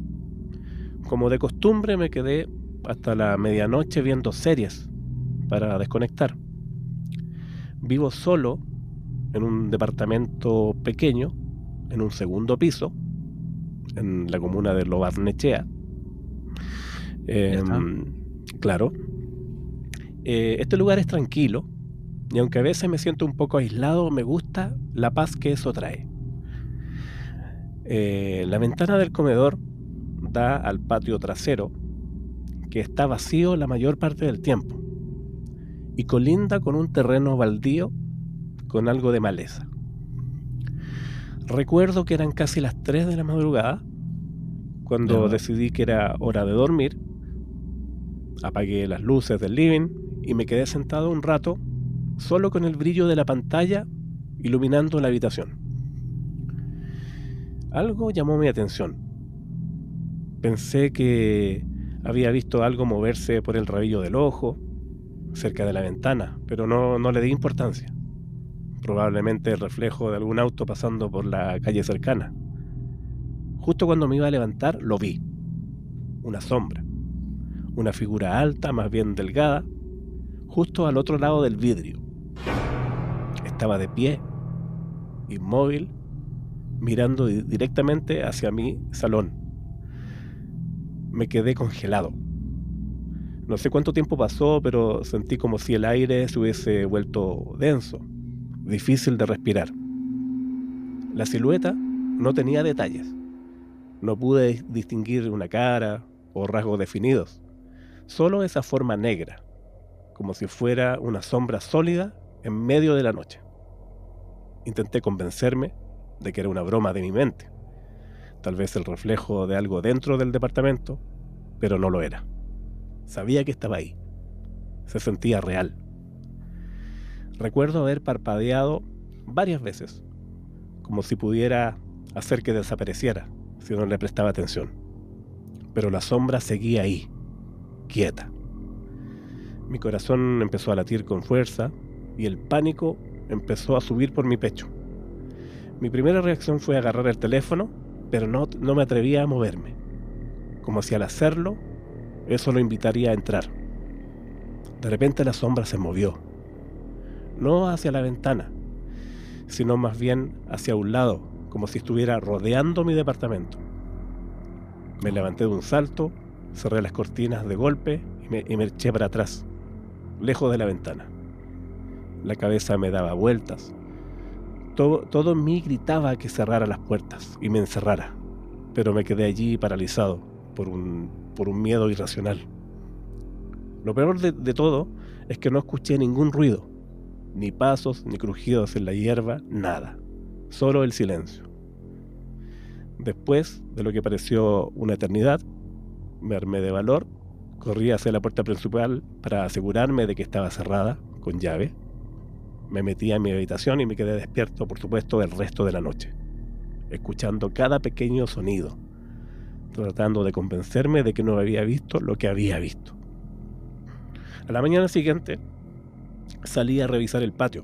Como de costumbre me quedé hasta la medianoche viendo series para desconectar. Vivo solo en un departamento pequeño, en un segundo piso, en la comuna de Lo Barnechea. Claro. Este lugar es tranquilo y aunque a veces me siento un poco aislado, me gusta la paz que eso trae. La ventana del comedor da al patio trasero, que está vacío la mayor parte del tiempo, y colinda con un terreno baldío con algo de maleza. Recuerdo que eran casi las 3 de la madrugada cuando decidí que era hora de dormir. Apagué las luces del living y me quedé sentado un rato solo con el brillo de la pantalla iluminando la habitación. Algo llamó mi atención. Pensé que había visto algo moverse por el rabillo del ojo cerca de la ventana, pero no le di importancia. Probablemente el reflejo de algún auto pasando por la calle cercana. Justo cuando me iba a levantar, lo vi. Una sombra. Una figura alta, más bien delgada, justo al otro lado del vidrio. Estaba de pie, inmóvil, mirando directamente hacia mi salón. Me quedé congelado. No sé cuánto tiempo pasó, pero sentí como si el aire se hubiese vuelto denso, difícil de respirar. La silueta no tenía detalles. No pude distinguir una cara o rasgos definidos. Solo esa forma negra, como si fuera una sombra sólida en medio de la noche. Intenté convencerme de que era una broma de mi mente, tal vez el reflejo de algo dentro del departamento, pero no lo era. Sabía que estaba ahí. Se sentía real. Recuerdo haber parpadeado varias veces, como si pudiera hacer que desapareciera si no le prestaba atención. Pero la sombra seguía ahí, quieta. Mi corazón empezó a latir con fuerza y el pánico empezó a subir por mi pecho. Mi primera reacción fue agarrar el teléfono, pero no me atrevía a moverme, como si al hacerlo, eso lo invitaría a entrar. De repente la sombra se movió, no hacia la ventana, sino más bien hacia un lado, como si estuviera rodeando mi departamento. Me levanté de un salto, cerré las cortinas de golpe y me eché para atrás, lejos de la ventana. La cabeza me daba vueltas. Todo en mí gritaba que cerrara las puertas y me encerrara, pero me quedé allí paralizado por un miedo irracional. Lo peor de todo es que no escuché ningún ruido, ni pasos, ni crujidos en la hierba, nada, solo el silencio. Después de lo que pareció una eternidad, me armé de valor, corrí hacia la puerta principal para asegurarme de que estaba cerrada, con llave. Me metí a mi habitación y me quedé despierto, por supuesto, el resto de la noche, escuchando cada pequeño sonido, tratando de convencerme de que no había visto lo que había visto. A la mañana siguiente, salí a revisar el patio.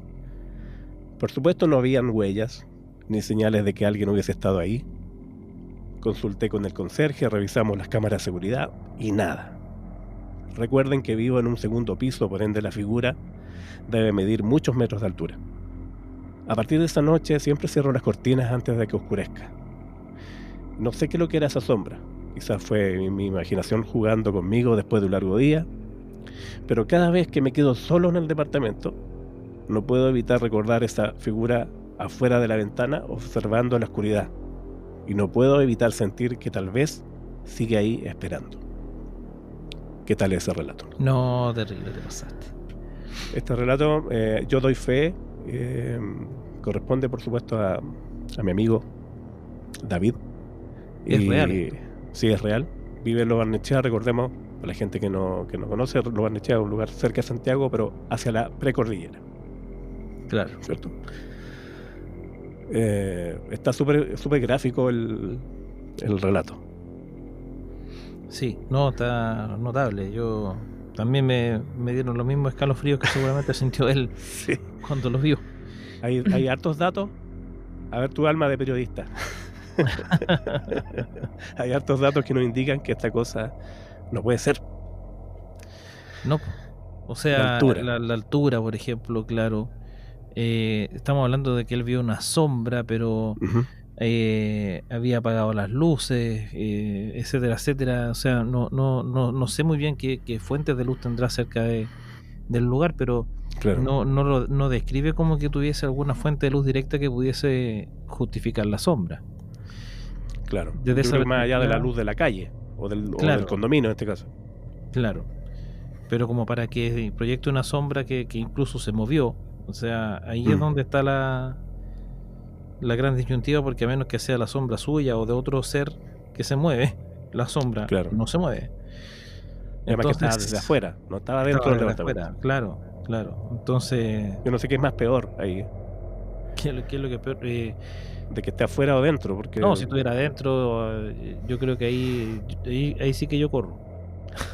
Por supuesto no habían huellas, ni señales de que alguien hubiese estado ahí. Consulté con el conserje, revisamos las cámaras de seguridad y nada. Recuerden que vivo en un segundo piso, por ende la figura debe medir muchos metros de altura. A partir de esa noche siempre cierro las cortinas antes de que oscurezca. No sé qué es lo que era esa sombra. Quizás fue mi imaginación jugando conmigo después de un largo día, pero cada vez que me quedo solo en el departamento, no puedo evitar recordar esa figura afuera de la ventana observando la oscuridad, y no puedo evitar sentir que tal vez sigue ahí esperando. ¿Qué tal ese relato? No, terrible, te pasaste. Este relato, yo doy fe, corresponde por supuesto a mi amigo David. ¿Es real? Sí, es real. Vive en Lo Barnechea, recordemos, para la gente que no conoce, Lo Barnechea es un lugar cerca de Santiago, pero hacia la precordillera. Claro. ¿Cierto? Está súper gráfico el relato. Sí, no, está notable. Yo también me dieron los mismos escalofríos que seguramente sintió él Sí. cuando los vio. Hay hartos datos. A ver tu alma de periodista. Hay hartos datos que nos indican que esta cosa no puede ser. No, po. O La sea, altura. la altura, por ejemplo, claro. Estamos hablando de que él vio una sombra, pero Ujú. había apagado las luces, etcétera, etcétera. O sea, no sé muy bien qué fuentes de luz tendrá cerca del lugar, pero Claro, no describe como que tuviese alguna fuente de luz directa que pudiese justificar la sombra. claro. Desde Yo esa creo que más allá de la perspectiva, luz de la calle o del claro, condominio en este caso. claro. Pero como para que proyecte una sombra que incluso se movió, o sea, ahí es donde está la gran disyuntiva, porque a menos que sea la sombra suya o de otro ser que se mueve, la sombra Claro. no se mueve. Y además que estaba desde Entonces, afuera, no estaba dentro estaba del desde departamento. afuera, claro, claro. Entonces, Yo no sé qué es más peor ahí, qué es lo que peor? de que esté afuera o dentro, No, porque, si estuviera adentro, yo creo que ahí sí que yo corro.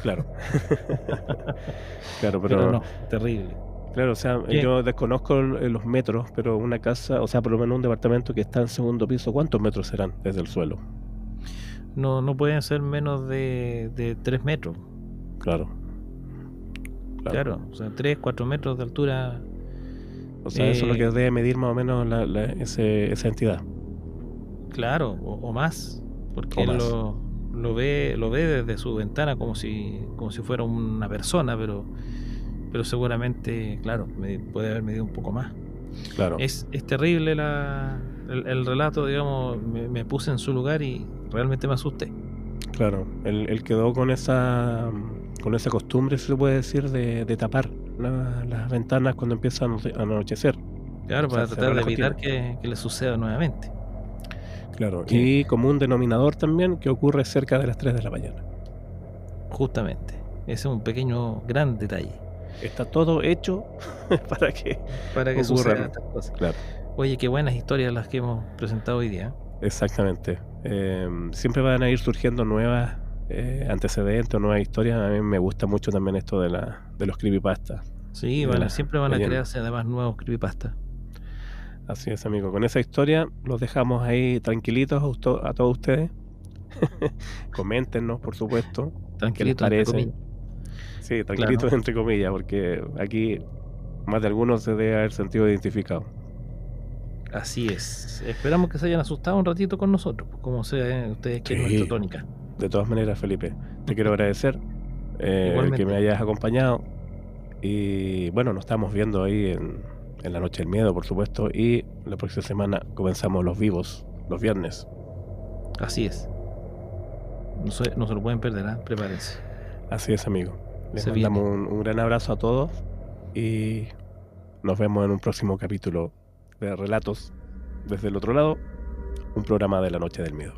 claro, claro, Pero pero, no, terrible. claro, o sea, ¿Qué? yo desconozco los metros, pero una casa, o sea, por lo menos un departamento que está en segundo piso, ¿cuántos metros serán desde el suelo? No pueden ser menos de 3 metros. Claro, claro. Claro, o sea, 3, 4 metros de altura. O sea, eso es lo que eh, debe medir más o menos esa entidad, claro, o más, porque o él más. lo ve desde su ventana como si fuera una persona, pero seguramente, claro, puede haber medido un poco más. Claro, Es terrible el relato, digamos, me puse en su lugar y realmente me asusté. claro. Él quedó con esa costumbre, si se puede decir, de tapar las ventanas cuando empieza a anochecer. Claro, O sea, para tratar cerrar de las evitar cortinas. que le suceda nuevamente. Claro, Que y como un denominador también que ocurre cerca de las 3 de la mañana. justamente, ese es un pequeño, gran detalle Está todo hecho para que para que sucedan ocurran. estas cosas. Claro, Oye, qué buenas historias las que hemos presentado hoy día. exactamente. Siempre van a ir surgiendo nuevas antecedentes o nuevas historias. A mí me gusta mucho también esto de los creepypastas. Sí, Y de las siempre van a leyendas. crearse además nuevos creepypastas. Así es, amigo. Con esa historia los dejamos ahí tranquilitos a todos ustedes. Coméntenos, por supuesto, qué les Tranquilito, entre parece. comillas. Sí, tranquilitos Claro, entre comillas, porque aquí más de algunos se debe haber sentido identificado. así es. Esperamos que se hayan asustado un ratito con nosotros, pues, como sea, ustedes que es nuestra Sí, tónica. de todas maneras, Felipe, te quiero agradecer que Igualmente, me hayas acompañado. Y bueno, nos estamos viendo ahí en la Noche del Miedo, por supuesto. Y la próxima semana comenzamos los vivos, los viernes. así es. No se lo pueden perder, ¿ah? Prepárense. Así es, amigo. Les Se mandamos viene. un gran abrazo a todos y nos vemos en un próximo capítulo de Relatos desde el otro lado, un programa de la Noche del Miedo.